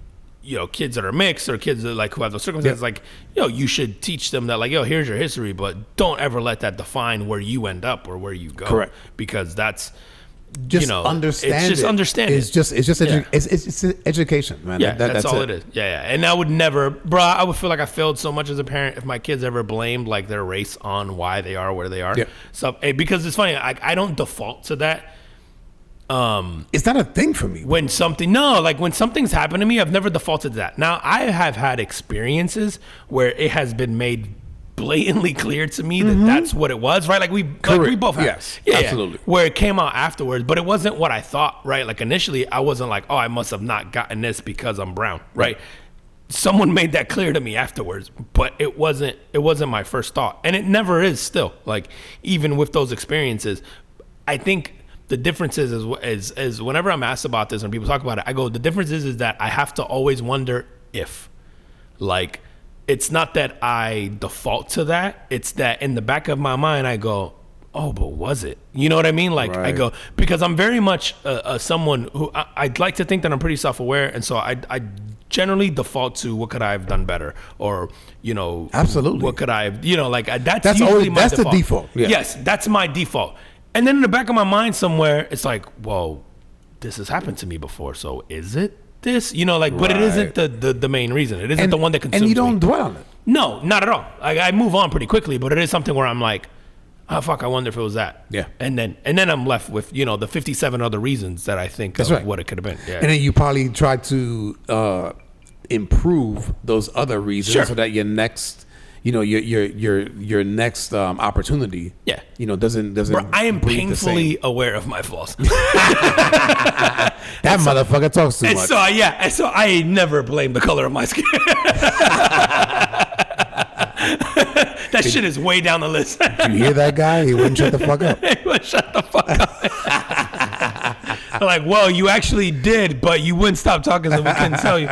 A: kids that are mixed, or kids that, like, who have those circumstances, like, you should teach them that, like, here's your history, but don't ever let that define where you end up or where you go. Correct. Because that's
B: just understand.
A: It's just understanding.
B: It's education, man.
A: Yeah, that's all it is. Yeah. And I would never, I would feel like I failed so much as a parent if my kids ever blamed, like, their race on why they are where they are. Yeah. So, because it's funny, I don't default to that.
B: It's not a thing for me.
A: when something's happened to me, I've never defaulted to that. Now, I have had experiences where it has been made blatantly clear to me that that's what it was, right? Like we both have.
B: Yes,
A: yeah,
B: absolutely.
A: Where it came out afterwards, but it wasn't what I thought, right? Like initially, I wasn't like, oh, I must have not gotten this because I'm brown, right? Someone made that clear to me afterwards, but it wasn't my first thought, and it never is still. Like even with those experiences, I think the difference is whenever I'm asked about this and people talk about it, I go, the difference is that I have to always wonder if, like, it's not that I default to that. It's that in the back of my mind, I go, oh, but was it? You know what I mean? Like I go, because I'm very much someone who I'd like to think that I'm pretty self-aware. And so I generally default to what could I have done better? Or,
B: absolutely.
A: What could I have, like that's usually my
B: that's
A: default.
B: the default. Yeah.
A: Yes, that's my default. And then in the back of my mind somewhere, it's like, whoa, this has happened to me before. So is it this? But it isn't the main reason. It isn't the one that consumes me.
B: And you don't dwell on it.
A: No, not at all. I move on pretty quickly, but it is something where I'm like, oh, fuck, I wonder if it was that.
B: Yeah.
A: And then I'm left with, the 57 other reasons that I think of what it could have been. Yeah.
B: And then you probably try to improve those other reasons so that your next your next opportunity doesn't
A: Bro, I am painfully aware of my flaws.
B: That motherfucker talks too much.
A: So I never blame the color of my skin. That shit is way down the list.
B: Did you hear that guy? He wouldn't shut the fuck up.
A: He wouldn't shut the fuck up. I'm like, well, you actually did, but you wouldn't stop talking, so we couldn't tell you.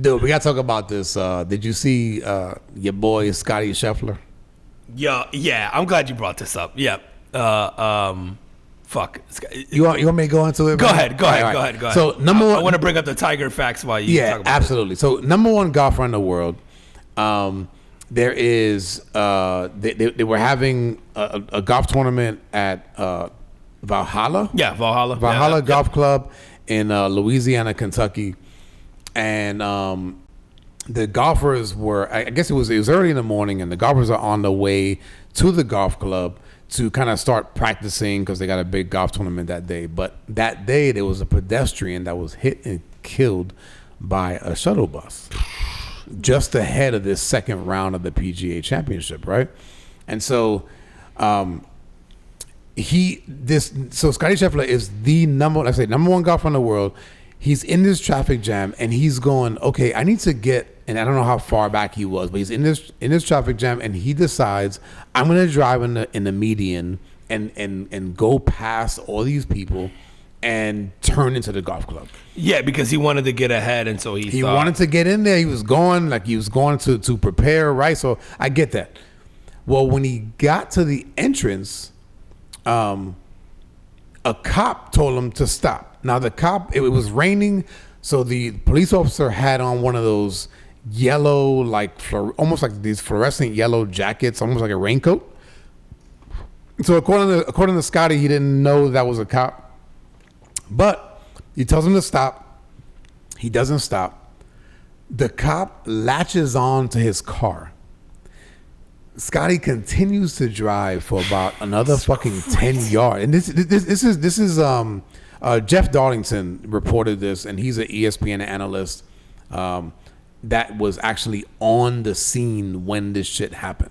B: Dude, we gotta talk about this. Did you see your boy Scotty Scheffler?
A: Yeah. I'm glad you brought this up. Yeah. Fuck.
B: You want me to go into it?
A: Go ahead.
B: So number one,
A: I want to bring up the Tiger facts while you talk about
B: absolutely. So number one golfer in the world. There is they were having a golf tournament at Valhalla.
A: Yeah,
B: Valhalla Golf Club in Louisiana, Kentucky. And the golfers were, I guess it was early in the morning, and the golfers are on the way to the golf club to kind of start practicing because they got a big golf tournament that day. But that day, there was a pedestrian that was hit and killed by a shuttle bus just ahead of this second round of the PGA Championship, right? And so Scotty Scheffler is the number one golfer in the world. He's in this traffic jam and he's going, okay, I need to get, and I don't know how far back he was, but he's in this traffic jam and he decides I'm going to drive in the median and go past all these people and turn into the golf club.
A: Yeah, because he wanted to get ahead, and so he
B: wanted to get in there. He was going to prepare, right? So I get that. Well, when he got to the entrance, a cop told him to stop. Now the cop, it was raining, so the police officer had on one of those yellow, almost like these fluorescent yellow jackets, almost like a raincoat. So according to Scotty, he didn't know that was a cop, but he tells him to stop. He doesn't stop. The cop latches on to his car. Scotty continues to drive for about another fucking 10 yards, and this is Jeff Darlington reported this, and he's an ESPN analyst that was actually on the scene when this shit happened.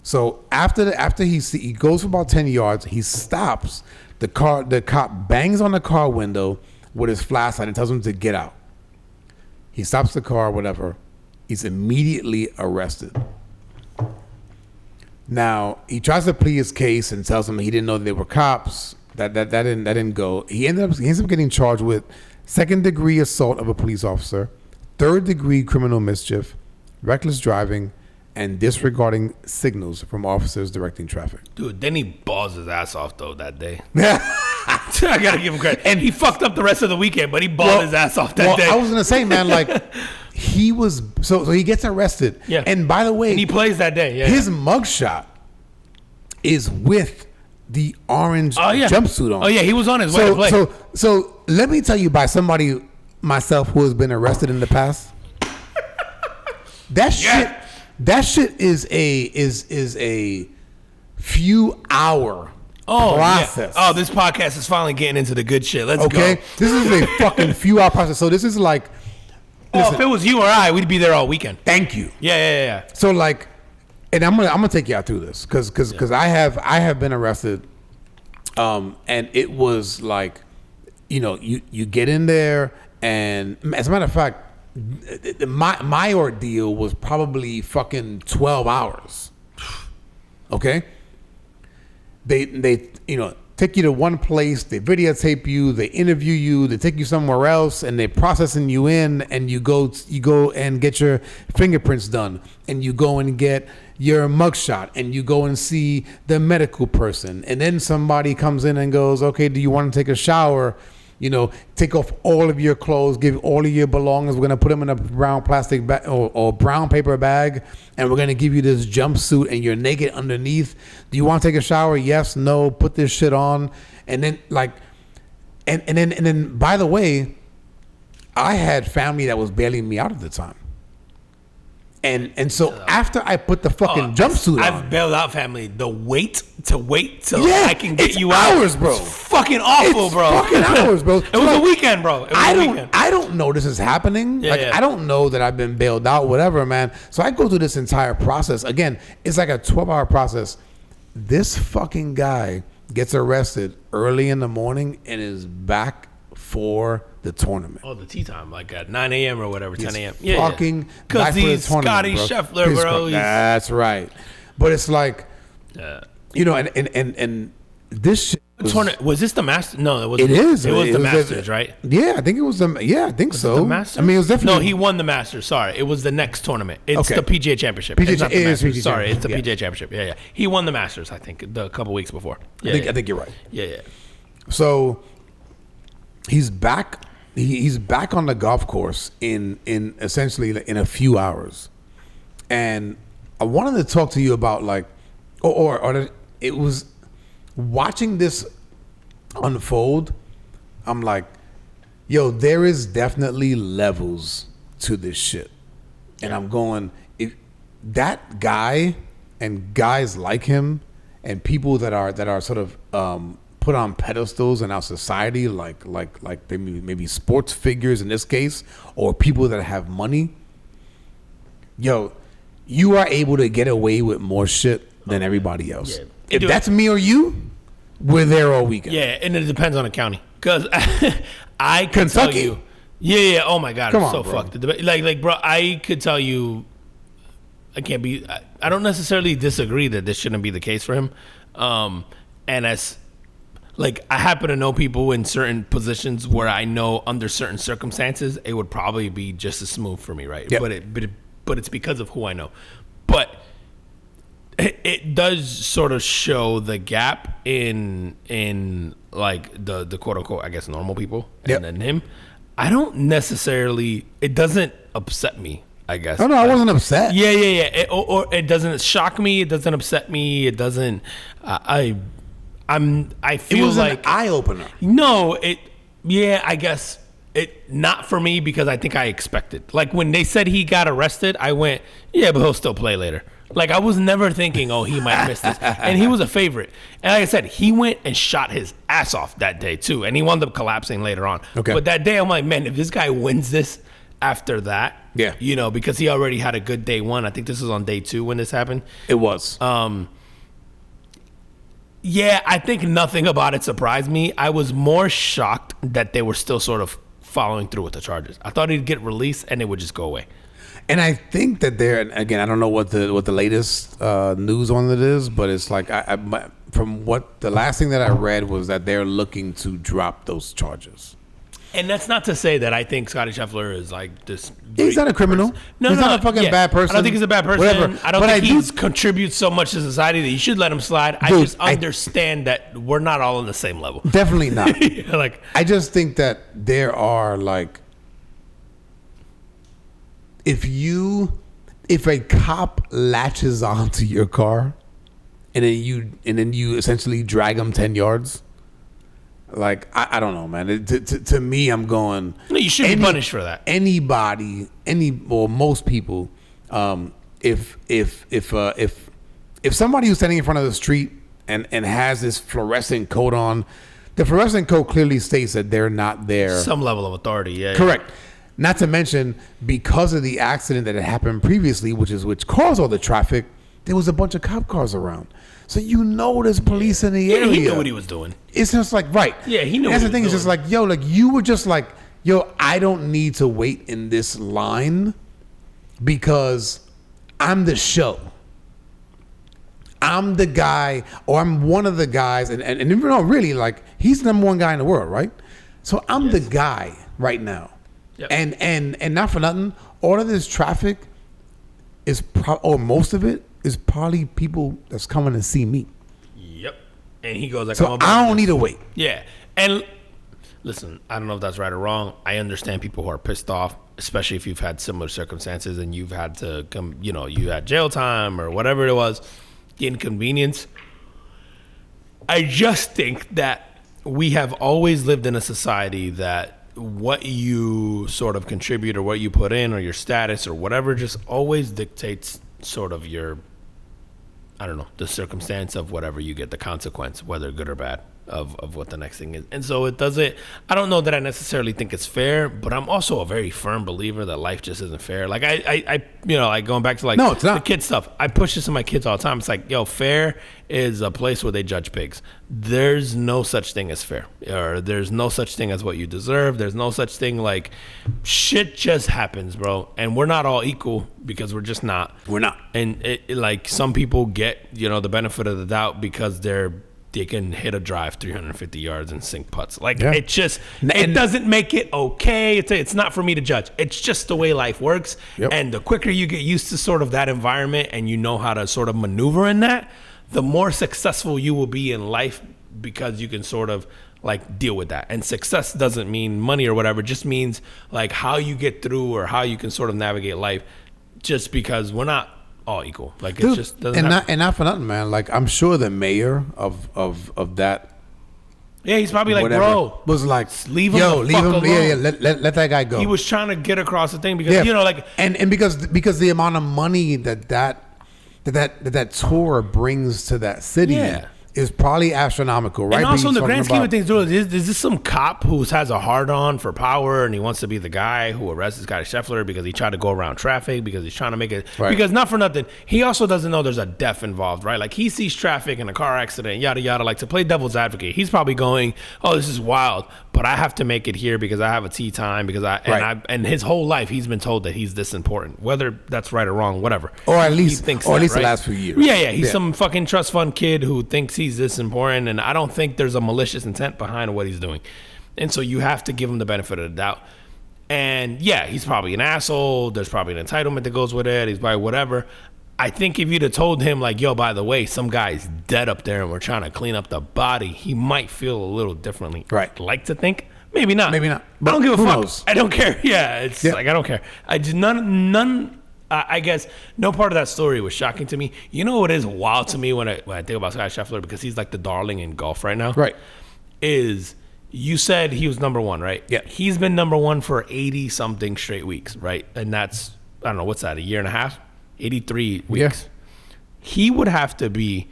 B: So after he goes for about 10 yards, he stops. The cop bangs on the car window with his flashlight and tells him to get out. He stops the car, whatever. He's immediately arrested. Now he tries to plead his case and tells them he didn't know they were cops. That didn't go. He ends up getting charged with second-degree assault of a police officer, third-degree criminal mischief, reckless driving, and disregarding signals from officers directing traffic.
A: Dude, then he balls his ass off though that day. I gotta give him credit. And he fucked up the rest of the weekend, but he balled his ass off that day.
B: I was gonna say, man, he was so he gets arrested.
A: Yeah.
B: And by the way,
A: and he plays that day. Yeah.
B: His mugshot is with the orange jumpsuit on.
A: Oh yeah, he was on his way to play.
B: So let me tell you, by somebody myself who has been arrested in the past, that shit is a few hour process.
A: Yeah. Oh, this podcast is finally getting into the good shit. Let's go.
B: This is a fucking few hour process. So this is like,
A: listen, if it was you or I, we'd be there all weekend.
B: Thank you.
A: Yeah.
B: So like, and I'm gonna take you out through this because I have been arrested, and it was like, you get in there, and as a matter of fact, my ordeal was probably fucking 12 hours. Okay. They take you to one place, they videotape you, they interview you, they take you somewhere else, and they're processing you in, and you go and get your fingerprints done, and you go and get your mugshot, and you go and see the medical person, and then somebody comes in and goes, okay, do you want to take a shower? Take off all of your clothes, give all of your belongings. We're gonna put them in a brown plastic bag or brown paper bag, and we're gonna give you this jumpsuit, and you're naked underneath. Do you want to take a shower? Yes, no. Put this shit on, and then and then. By the way, I had family that was bailing me out at the time. And so after I put the fucking jumpsuit on,
A: I've bailed out family. The wait till I can get you out.
B: Hours, bro.
A: It's fucking awful, bro.
B: Fucking hours, bro.
A: It was a weekend, bro.
B: I don't know this is happening. I don't know that I've been bailed out, whatever, man. So I go through this entire process. Again, it's like a 12-hour process. This fucking guy gets arrested early in the morning and is back for the tournament.
A: Oh, the tea time, like at 9 a.m. or whatever, 10 a.m.
B: Fucking
A: because he's Scotty Scheffler, bro.
B: That's right. But it's like, and this shit
A: was this the Master? No, it was.
B: It is.
A: It was the Masters, right?
B: Yeah, I think it was the. Yeah, I think so.
A: The Masters?
B: I mean, it was definitely.
A: No, he won the Masters. Sorry, it was the next tournament. It's
B: Okay.
A: the PGA Championship.
B: PGA
A: It's not the Masters.
B: PGA
A: Sorry, it's the
B: Championship,
A: PGA Championship. Yeah. He won the Masters, I think, a couple weeks before.
B: I think you're right.
A: Yeah.
B: So he's back. He's back on the golf course in essentially in a few hours, and I wanted to talk to you about like, or it was watching this unfold. I'm like, yo, there is definitely levels to this shit, and I'm going, if that guy and guys like him and people that are sort of put on pedestals in our society, like maybe sports figures in this case, or people that have money. Yo, you are able to get away with more shit than everybody else. Yeah. If that's me or you, we're there all weekend.
A: Yeah, and it depends on the county. Because I can tell you. Yeah. Oh my God, I'm so fucked. Like, bro, I could tell you. I can't be. I don't necessarily disagree that this shouldn't be the case for him. And as like, I happen to know people in certain positions where I know under certain circumstances it would probably be just as smooth for me, right?
B: Yep.
A: But it's because of who I know. But it does sort of show the gap in like the quote unquote, I guess, normal people and then him. I don't necessarily. It doesn't upset me, I guess.
B: Oh no, I wasn't upset.
A: Yeah. Or it doesn't shock me. It doesn't upset me. It doesn't. I feel
B: it was
A: like
B: an eye opener.
A: No, I guess it not for me because I think I expected. Like when they said he got arrested, I went, yeah, but he'll still play later. Like I was never thinking, oh, he might miss this. And he was a favorite. And like I said, he went and shot his ass off that day too. And he wound up collapsing later on.
B: Okay.
A: But that day I'm like, man, if this guy wins this after that, because he already had a good day one. I think this was on day 2 when this happened.
B: It was.
A: Yeah, I think nothing about it surprised me. I was more shocked that they were still sort of following through with the charges. I thought he'd get released and it would just go away.
B: And I think that again, I don't know what the latest news on it is, but it's like from what the last thing that I read was that they're looking to drop those charges.
A: And that's not to say that I think Scotty Scheffler is like this.
B: He's not a criminal.
A: No,
B: he's not a fucking bad person.
A: I don't think he's a bad person.
B: Whatever.
A: I don't think he contributes so much to society that you should let him slide. I just understand that we're not all on the same level.
B: Definitely not.
A: Like,
B: I just think that there are like, if a cop latches onto your car and then you essentially drag him 10 yards. Like, I don't know, man. To me, I'm going.
A: No, you should be punished for that.
B: Anybody, or most people, if if somebody who's standing in front of the street and has this fluorescent coat on, the fluorescent coat clearly states that they're not there.
A: Some level of authority, yeah.
B: Correct. Not to mention, because of the accident that had happened previously, which caused all the traffic, there was a bunch of cop cars around. So there's police in the area.
A: He knew what he was doing.
B: It's just like, right.
A: Yeah, he knew
B: That's
A: what
B: the
A: he
B: thing.
A: was
B: It's just
A: doing.
B: like, like you were just like, I don't need to wait in this line because I'm the show. I'm the guy, or I'm one of the guys, and really, like, he's the number one guy in the world, right? So I'm the guy right now.
A: Yep.
B: And not for nothing, all of this traffic is or most of it is probably people that's coming to see me.
A: Yep. And he goes like,
B: so I don't need to wait.
A: Yeah. And listen, I don't know if that's right or wrong. I understand people who are pissed off, especially if you've had similar circumstances and you've had to come, you had jail time or whatever it was, the inconvenience. I just think that we have always lived in a society that what you sort of contribute or what you put in or your status or whatever just always dictates sort of your, I don't know, the circumstance of whatever you get, the consequence, whether good or bad, of what the next thing is. And so I don't know that I necessarily think it's fair, but I'm also a very firm believer that life just isn't fair. Like I like going back to like
B: no, it's not.
A: The kid stuff. I push this to my kids all the time. It's like, fair is a place where they judge pigs. There's no such thing as fair, or there's no such thing as what you deserve. There's no such thing like shit just happens, bro. And we're not all equal because we're just not.
B: We're not.
A: And like some people get, the benefit of the doubt because they can hit a drive 350 yards and sink putts. Like it doesn't make it okay. It's not for me to judge. It's just the way life works.
B: Yep.
A: And the quicker you get used to sort of that environment and you know how to sort of maneuver in that, the more successful you will be in life because you can sort of like deal with that. And success doesn't mean money or whatever. It just means like how you get through or how you can sort of navigate life, just because we're not all equal. Like
B: Dude,
A: it just doesn't
B: not for nothing, man. Like I'm sure the mayor of that,
A: yeah, he's probably like,
B: whatever,
A: bro,
B: was like,
A: leave him
B: leave him
A: alone.
B: Yeah, let that guy go.
A: He was trying to get across the thing because like,
B: and because the amount of money that tour brings to that city is probably astronomical, right?
A: And also in the grand scheme of
B: about-
A: things, dude, is this some cop who has a hard-on for power and he wants to be the guy who arrested Scotty Scheffler because he tried to go around traffic, because he's trying to make it...
B: Right.
A: Because not for nothing, he also doesn't know there's a death involved, right? Like he sees traffic and a car accident, yada, yada. Like to play devil's advocate, he's probably going, oh, this is wild, but I have to make it here because I have a tea time, because and his whole life he's been told that he's this important, whether that's right or wrong, whatever.
B: Or at least
A: the
B: the last few years.
A: Yeah. He's some fucking trust fund kid who thinks he's this important, and I don't think there's a malicious intent behind what he's doing. And so you have to give him the benefit of the doubt. And yeah, he's probably an asshole. There's probably an entitlement that goes with it. He's probably whatever. I think if you'd have told him like, yo, by the way, some guy's dead up there and we're trying to clean up the body, he might feel a little differently.
B: Right.
A: I'd like to think. Maybe not.
B: Maybe not.
A: I don't give a
B: who
A: fuck.
B: knows?
A: I don't care. Yeah, it's like I don't care. I just none. I guess no part of that story was shocking to me. You know what is wild to me when I think about Scotty Scheffler, because he's like the darling in golf right now.
B: Right.
A: Is you said he was number one, right?
B: Yeah.
A: He's been number one for 80 something straight weeks, right? And that's, I don't know, what's that, a year and a half? 83 weeks.
B: Yeah.
A: He would have to be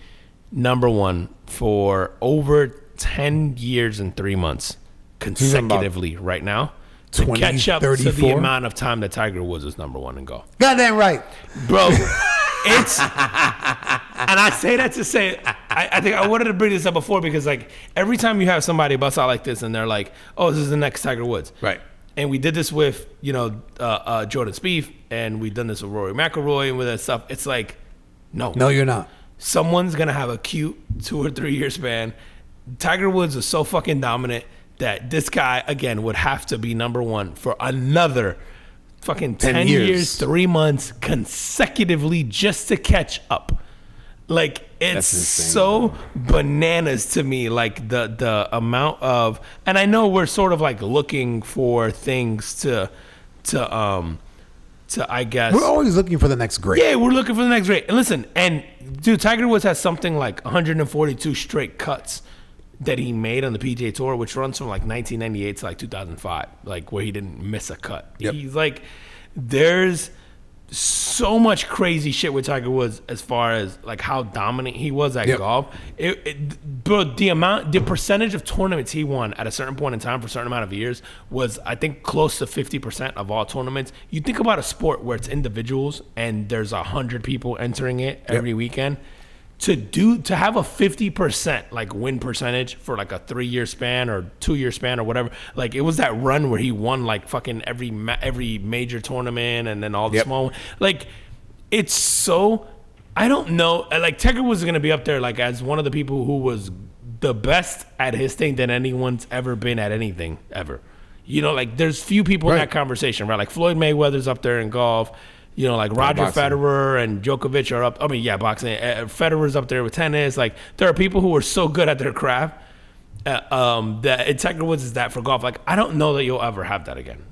A: number one for over 10 years and 3 months consecutively right now to
B: 20,
A: catch up
B: 34?
A: to the amount of time that Tiger Woods is number one in golf.
B: Goddamn right.
A: Bro, it's... And I say that to say, I think I wanted to bring this up before because, like, every time you have somebody bust out like this and they're like, oh, this is the next Tiger Woods.
B: Right.
A: And we did this with, Jordan Spieth, and we've done this with Rory McIlroy and with that stuff. It's like, no.
B: No, you're not.
A: Someone's going to have a cute 2 or 3 year span. Tiger Woods is so fucking dominant that this guy, again, would have to be number one for another fucking 10 years, 3 months consecutively just to catch up. Like, it's so bananas to me, like the amount of, and I know we're sort of like looking for things to I guess.
B: We're always looking for the next great.
A: Yeah, we're looking for the next great. And listen, and dude, Tiger Woods has something like 142 straight cuts that he made on the PGA Tour, which runs from like 1998 to like 2005, like where he didn't miss a cut.
B: Yep.
A: He's like, there's so much crazy shit with Tiger Woods as far as like how dominant he was at golf. Bro, the percentage of tournaments he won at a certain point in time for a certain amount of years was, I think, close to 50% of all tournaments. You think about a sport where it's individuals and there's 100 people entering it every weekend. To have a 50% like win percentage for like a 3-year span or 2-year span or whatever, like it was that run where he won like fucking every major tournament and then all the small, like it's so, I don't know, like Tiger was gonna be up there like as one of the people who was the best at his thing than anyone's ever been at anything ever. You know, like there's few people in that conversation, right? Like Floyd Mayweather's up there in golf. You know, like Roger Federer and Djokovic are up. I mean, yeah, boxing. Federer's up there with tennis. Like, there are people who are so good at their craft that Tiger Woods is that for golf. Like, I don't know that you'll ever have that again.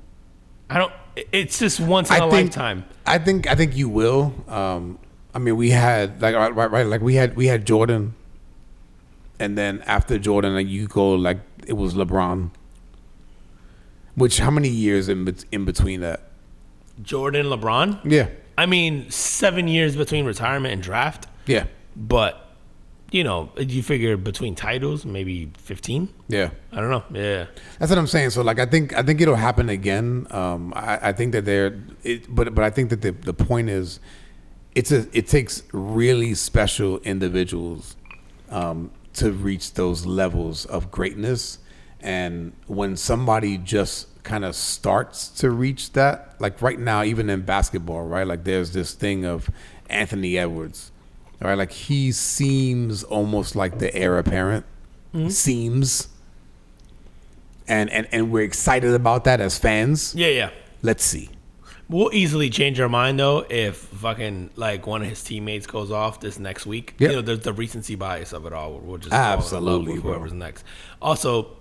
A: It's just once in a lifetime.
B: I think you will. I mean, we had like like we had Jordan, and then after Jordan, like you go like it was LeBron. Which how many years in between that?
A: Jordan, LeBron?
B: Yeah.
A: I mean, 7 years between retirement and draft.
B: Yeah.
A: But, you know, you figure between titles, maybe 15?
B: Yeah.
A: I don't know. Yeah.
B: That's what I'm saying. So, like, I think it'll happen again. I think that but I think that the point is, it takes really special individuals to reach those levels of greatness. And when somebody just kind of starts to reach that, like right now, even in basketball, right? Like there's this thing of Anthony Edwards, right? Like he seems almost like the heir apparent, seems, and we're excited about that as fans.
A: Yeah.
B: Let's see.
A: We'll easily change our mind though if fucking like one of his teammates goes off this next week.
B: Yep.
A: You know, there's the recency bias of it all. We'll just
B: absolutely
A: fall in love with whoever's next. Also,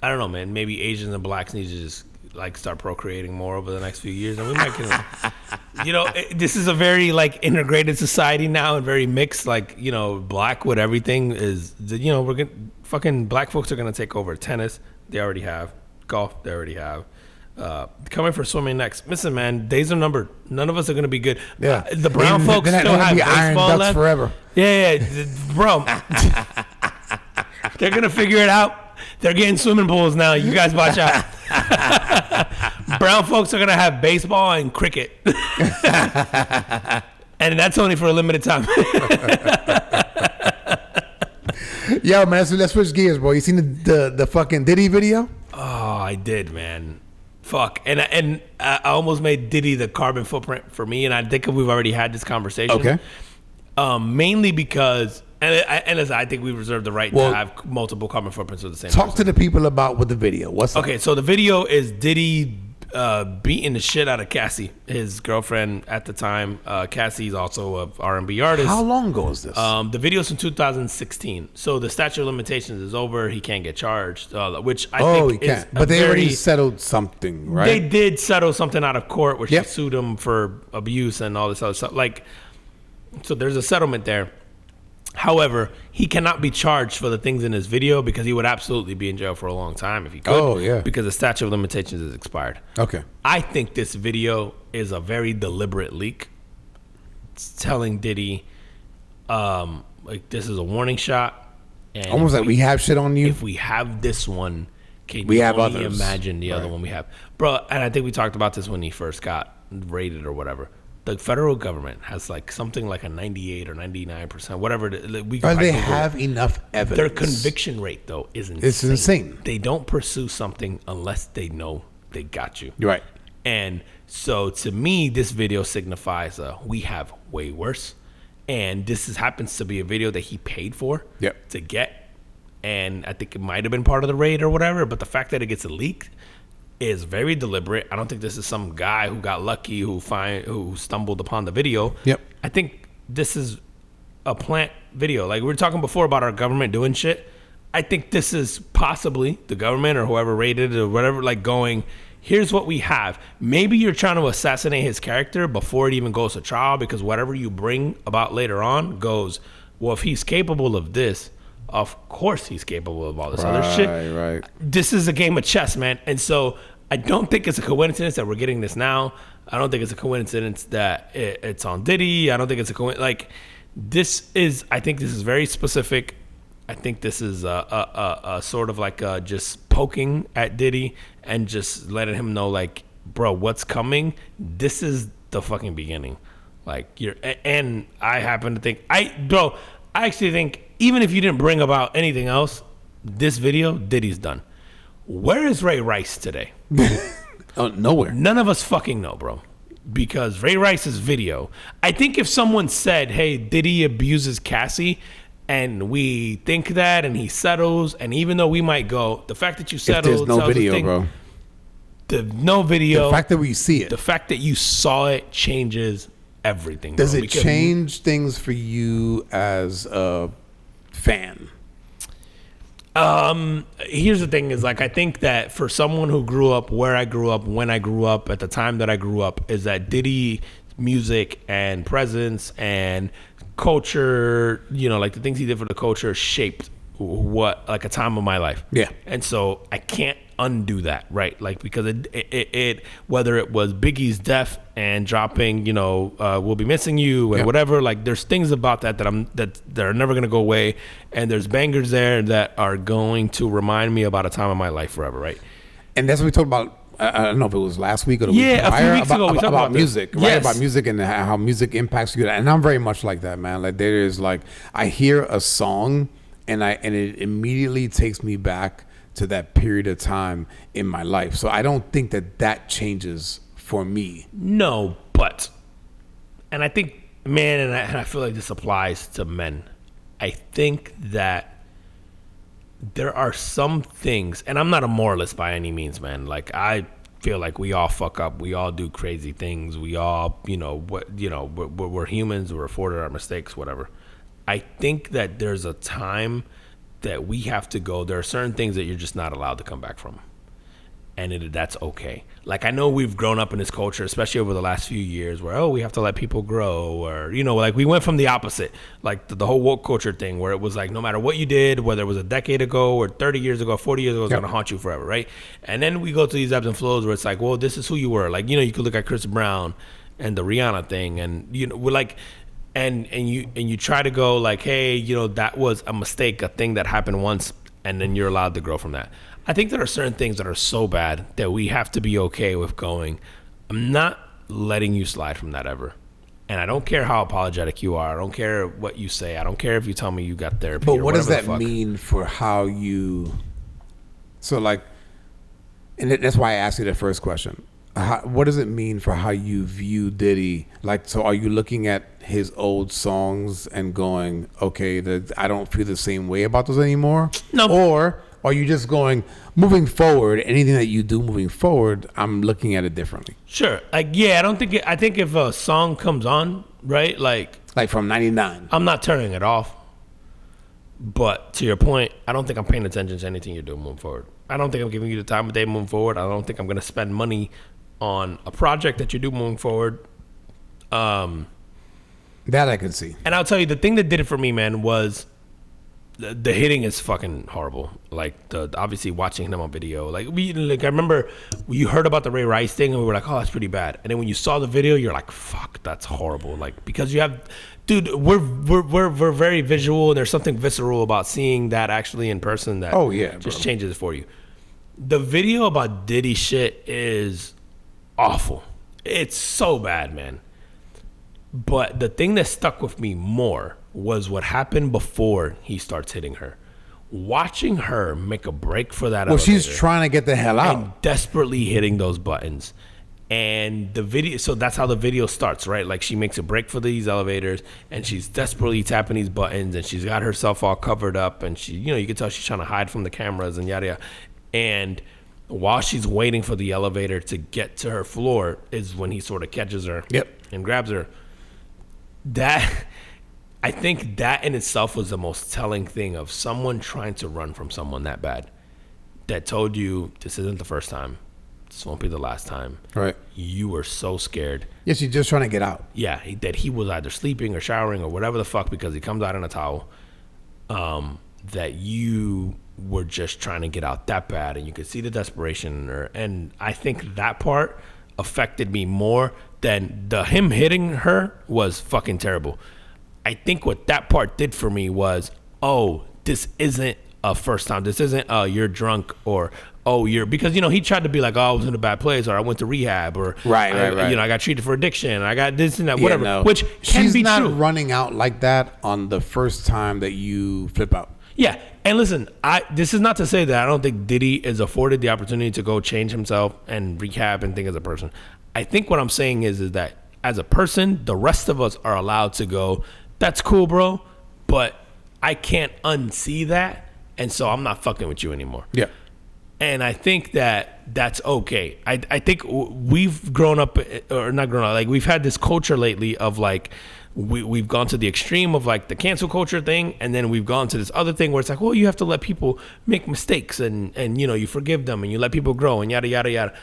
A: I don't know, man. Maybe Asians and blacks need to just like start procreating more over the next few years, and we might get. You know, this is a very like integrated society now and very mixed. Like, you know, black with everything is. You know, fucking black folks are gonna take over tennis. They already have golf. They already have. Coming for swimming next. Listen, man, days are numbered. None of us are gonna be good.
B: Yeah,
A: the brown folks still have baseball left
B: forever.
A: Yeah, bro. They're gonna figure it out. They're getting swimming pools now. You guys watch out. Brown folks are going to have baseball and cricket. And that's only for a limited time.
B: Yo, man, let's switch gears, bro. You seen the fucking Diddy video?
A: Oh, I did, man. Fuck. And I almost made Diddy the carbon footprint for me, and I think we've already had this conversation.
B: Okay.
A: Mainly because... And as I think we reserve the right to have multiple carbon footprints of the same
B: Talk
A: person.
B: to the people about what the video. What's up?
A: Okay, so the video is Diddy beating the shit out of Cassie, his girlfriend at the time. Cassie's also an R&B artist.
B: How long ago is this?
A: The video's from 2016. So the statute of limitations is over. He can't get charged, which I think
B: he can't. But they already settled something, right?
A: They did settle something out of court where she sued him for abuse and all this other stuff. Like, so there's a settlement there. However, he cannot be charged for the things in his video because he would absolutely be in jail for a long time if he could. Oh, yeah. Because the statute of limitations is expired.
B: Okay.
A: I think this video is a very deliberate leak. It's telling Diddy, like, this is a warning shot. And
B: almost like we have shit on you.
A: If we have this one, can
B: we
A: you
B: have
A: only
B: others.
A: imagine the other one we have? Bro, and I think we talked about this when he first got raided or whatever. The federal government has like something like a 98 or 99%, whatever.
B: They have enough evidence.
A: Their conviction rate, though, is insane.
B: It's insane.
A: They don't pursue something unless they know they got you.
B: You're right.
A: And so to me, this video signifies we have way worse. And this happens to be a video that he paid for to get. And I think it might have been part of the raid or whatever. But the fact that it gets leaked is very deliberate. I don't think this is some guy who got lucky who stumbled upon the video.
B: Yep.
A: I think this is a plant video. Like we were talking before about our government doing shit. I think this is possibly the government or whoever raided it or whatever, like going, here's what we have. Maybe you're trying to assassinate his character before it even goes to trial because whatever you bring about later on goes, well, if he's capable of this, of course he's capable of all this other shit.
B: Right.
A: This is a game of chess, man. And so I don't think it's a coincidence that we're getting this now. I don't think it's a coincidence that it's on Diddy. I don't think it's a coincidence. Like, I think this is very specific. I think this is a sort of like just poking at Diddy and just letting him know, like, bro, what's coming? This is the fucking beginning. Like, and I happen to think, I actually think even if you didn't bring about anything else, this video, Diddy's done. Where is Ray Rice today?
B: Oh, nowhere.
A: None of us fucking know, bro. Because Ray Rice's video, I think if someone said, hey, Diddy abuses Cassie, and we think that, and he settles, and even though we might go, the fact that you settled,
B: if there's no video, bro.
A: No video.
B: The fact that we see it.
A: The fact that you saw it changes everything.
B: Does
A: bro,
B: it change things for you as a fan?
A: Here's the thing is, like, I think that for someone who grew up where I grew up, when I grew up, at the time that I grew up, is that Diddy music and presence and culture, you know, like the things he did for the culture shaped like a time of my life.
B: Yeah.
A: And so I can't undo that, right? Like, because it whether it was Biggie's death and dropping, you know, We'll Be Missing You and whatever, like, there's things about that that are never gonna go away, and there's bangers there that are going to remind me about a time of my life forever, right?
B: And that's what we talked about. I don't know if it was last week or the week prior.
A: A few weeks ago we talked about
B: music,
A: this.
B: right?
A: Yes.
B: About music and how music impacts you. And I'm very much like that, man. Like, there is, like, I hear a song and it immediately takes me back to that period of time in my life. So I don't think that changes for me.
A: No, but, and I think, man, and I feel like this applies to men. I think that there are some things, and I'm not a moralist by any means, man. Like, I feel like we all fuck up. We all do crazy things. We all, we're humans. We're afforded our mistakes, whatever. I think that there's a time that we have to go. There are certain things that you're just not allowed to come back from. And that's okay. Like, I know we've grown up in this culture, especially over the last few years, where, we have to let people grow, or, like, we went from the opposite, like the whole woke culture thing, where it was like, no matter what you did, whether it was a decade ago or 30 years ago, 40 years ago, it's going to haunt you forever, right? And then we go to these ebbs and flows where it's like, well, this is who you were. Like, you could look at Chris Brown and the Rihanna thing, and, we're like, and you try to go like, hey, that was a mistake, a thing that happened once, and then you're allowed to grow from that. I think there are certain things that are so bad that we have to be okay with going, I'm not letting you slide from that ever. And I don't care how apologetic you are. I don't care what you say. I don't care if you tell me you got therapy.
B: But what does that mean for how you... So, like, and that's why I asked you the first question. What does it mean for how you view Diddy? Like, so are you looking at his old songs and going, okay, I don't feel the same way about those anymore?
A: No.
B: Or are you just going, moving forward, anything that you do moving forward, I'm looking at it differently?
A: Sure. Like, yeah, I think if a song comes on, right, like
B: from 99,
A: I'm not turning it off. But to your point, I don't think I'm paying attention to anything you're doing moving forward. I don't think I'm giving you the time of day moving forward. I don't think I'm going to spend money on a project that you do moving forward.
B: That I can see.
A: And I'll tell you, the thing that did it for me, man, was the hitting is fucking horrible. Like, obviously watching him on video. Like, I remember you heard about the Ray Rice thing and we were like, oh, that's pretty bad. And then when you saw the video, you're like, fuck, that's horrible. Like, because you have, dude, we're very visual, and there's something visceral about seeing that actually in person that just changes it for you. The video about Diddy shit is awful. It's so bad, man. But the thing that stuck with me more was what happened before he starts hitting her. Watching her make a break for that elevator.
B: She's trying to get the hell out.
A: And desperately hitting those buttons. And the video, so that's how the video starts, right? Like, she makes a break for these elevators, and she's desperately tapping these buttons, and she's got herself all covered up, and she, you can tell she's trying to hide from the cameras and yada yada. And while she's waiting for the elevator to get to her floor is when he sort of catches her and grabs her. I think that in itself was the most telling thing of someone trying to run from someone that bad, that told you, this isn't the first time. This won't be the last time.
B: Right.
A: You were so scared.
B: Yes, you're just trying to get out.
A: Yeah, that he was either sleeping or showering or whatever the fuck, because he comes out in a towel, that you were just trying to get out that bad, and you could see the desperation in her. And I think that part affected me more than him hitting her was fucking terrible. I think what that part did for me was, oh, this isn't a first time. This isn't you're drunk or you're, because he tried to be like, oh, I was in a bad place, or I went to rehab, or
B: right.
A: I got treated for addiction, I got this and that, whatever.
B: No.
A: Which can
B: She's
A: be
B: not
A: true.
B: running out like that on the first time that you flip out.
A: Yeah, and listen, this is not to say that I don't think Diddy is afforded the opportunity to go change himself and rehab and think as a person. I think what I'm saying is that as a person, the rest of us are allowed to go, that's cool, bro, but I can't unsee that, and so I'm not fucking with you anymore.
B: Yeah.
A: And I think that's okay. I think we've grown up, or not grown up, like we've had this culture lately of like, we've gone to the extreme of like the cancel culture thing, and then we've gone to this other thing where it's like, well, you have to let people make mistakes, and you forgive them, and you let people grow, and yada yada yada.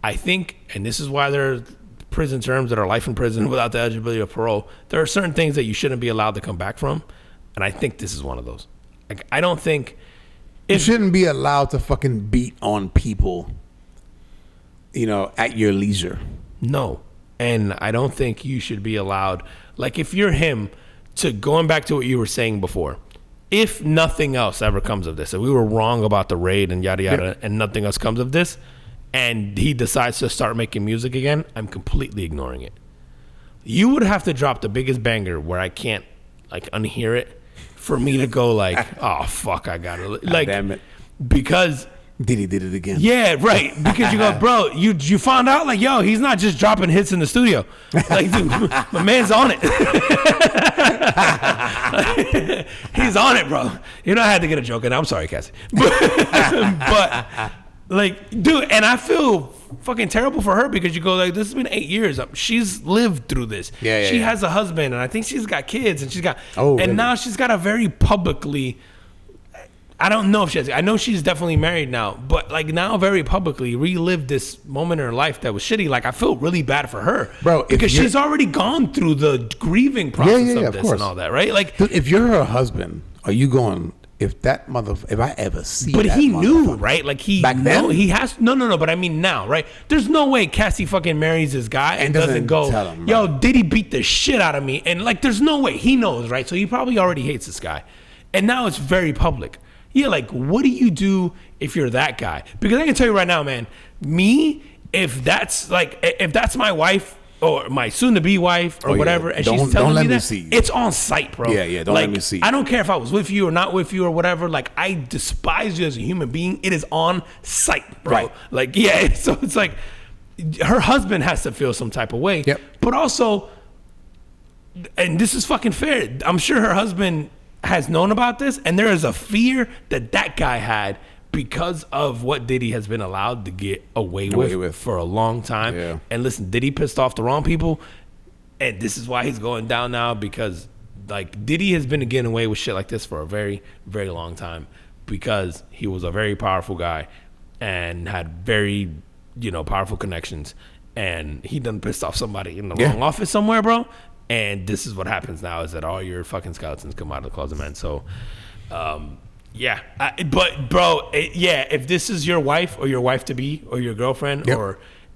A: I think, and this is why there are prison terms that are life in prison without the eligibility of parole. There are certain things that you shouldn't be allowed to come back from, and I think this is one of those. Like, I don't think
B: you shouldn't be allowed to fucking beat on people, at your leisure.
A: No. And I don't think you should be allowed, like if you're him, to going back to what you were saying before, if nothing else ever comes of this, and we were wrong about the raid and yada yada, and nothing else comes of this, and he decides to start making music again, I'm completely ignoring it. You would have to drop the biggest banger where I can't like unhear it for me to go like, oh fuck, I gotta like,
B: damn it,
A: because
B: Diddy did it again.
A: Yeah, right. Because you go, bro, you found out like, yo, he's not just dropping hits in the studio. Like, dude, my man's on it. He's on it, bro. I had to get a joke in. I'm sorry, Cassie. But like, dude, and I feel fucking terrible for her because you go like, this has been 8 years. She's lived through this. She has a husband, and I think she's got kids, and she's got, now she's got a very publicly, I don't know if she has, I know she's definitely married now, but like now very publicly relived this moment in her life that was shitty. Like, I feel really bad for her,
B: bro,
A: because she's already gone through the grieving process of this and all that, right? Like,
B: dude, if you're her husband, are you going, if I ever see
A: but
B: that
A: he knew, right? Like, he
B: back then?
A: He has, no, but I mean now, right? There's no way Cassie fucking marries this guy and doesn't go,
B: tell him,
A: yo, Diddy beat the shit out of me. And like, there's no way. He knows, right? So he probably already hates this guy. And now it's very public. Yeah, like, what do you do if you're that guy? Because I can tell you right now, man, if that's my wife or my soon-to-be wife or whatever, and she's telling me that, it's on sight, bro.
B: Yeah, don't let me see.
A: I don't care if I was with you or not with you or whatever. Like, I despise you as a human being. It is on sight, bro.
B: Right.
A: Like, yeah, so it's like her husband has to feel some type of way.
B: Yep.
A: But also, and this is fucking fair, I'm sure her husband has known about this, and there is a fear that guy had because of what Diddy has been allowed to get away with for a long time.
B: Yeah.
A: And listen, Diddy pissed off the wrong people, and this is why he's going down now, because like Diddy has been getting away with shit like this for a very, very long time because he was a very powerful guy and had very, powerful connections, and he done pissed off somebody in the wrong office somewhere, bro. And this is what happens now, is that all your fucking skeletons come out of the closet, man. So, yeah. But, bro, if this is your wife or your wife-to-be or your girlfriend,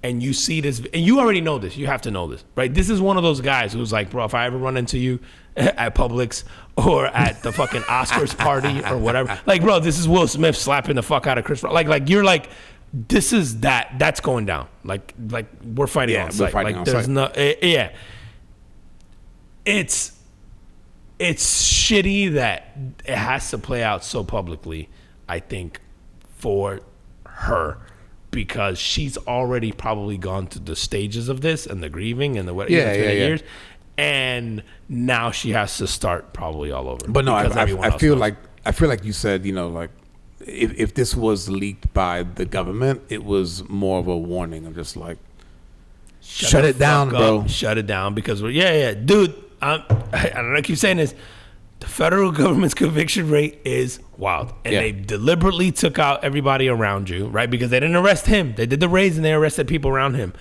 A: and you see this, and you already know this, you have to know this, right? This is one of those guys who's like, bro, if I ever run into you at Publix or at the fucking Oscars party or whatever, like, bro, this is Will Smith slapping the fuck out of Chris Rock. Like you're like, this is that's going down. Like we're fighting on sight. Like, there's no, It's shitty that it has to play out so publicly, I think, for her, because she's already probably gone through the stages of this and the grieving and the what years, and now she has to start probably all over.
B: But no, I feel like you said, like if this was leaked by the government, it was more of a warning of just like shut it down, bro.
A: Shut it down, because dude. I don't know, I keep saying this. The federal government's conviction rate is wild. And they deliberately took out everybody around you, right? Because they didn't arrest him. They did the raids and they arrested people around him.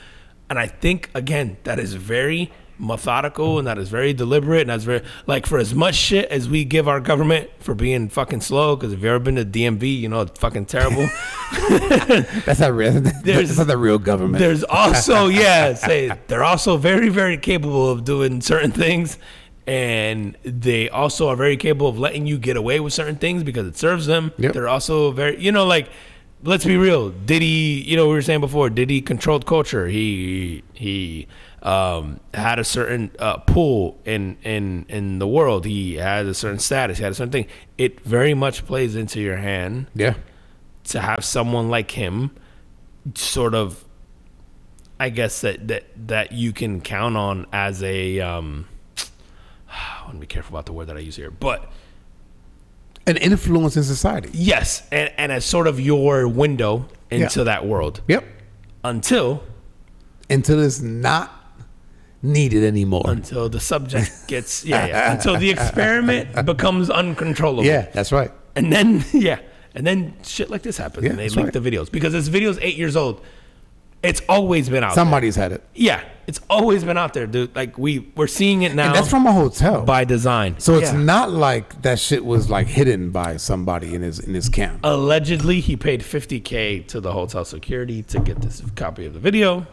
A: And I think, again, that is very, methodical and that is very deliberate and that's very like for as much shit as we give our government for being fucking slow. Because if you've ever been to DMV, you know it's fucking terrible.
B: That's not real. That's not the real government.
A: There's also they're also very, very capable of doing certain things. And they also are very capable of letting you get away with certain things because it serves them.
B: Yep.
A: They're also very, like, let's be real. Diddy, we were saying before, Diddy controlled culture. He had a certain pull in the world. He had a certain status. He had a certain thing. It very much plays into your hand.
B: Yeah.
A: To have someone like him, sort of, I guess that you can count on as a. I want to be careful about the word that I use here, but
B: an influence in society.
A: Yes, and as sort of your window into that world.
B: Yep.
A: Until
B: it's not needed anymore.
A: Until the subject gets until the experiment becomes uncontrollable.
B: Yeah, that's right.
A: And then shit like this happens, and they leak the videos because this video's 8 years old. It's always been out.
B: Somebody's had it.
A: Yeah, it's always been out there, dude. Like we're seeing it now.
B: And that's from a hotel
A: by design.
B: So it's not like that shit was like hidden by somebody in his camp.
A: Allegedly, he paid $50K to the hotel security to get this copy of the video,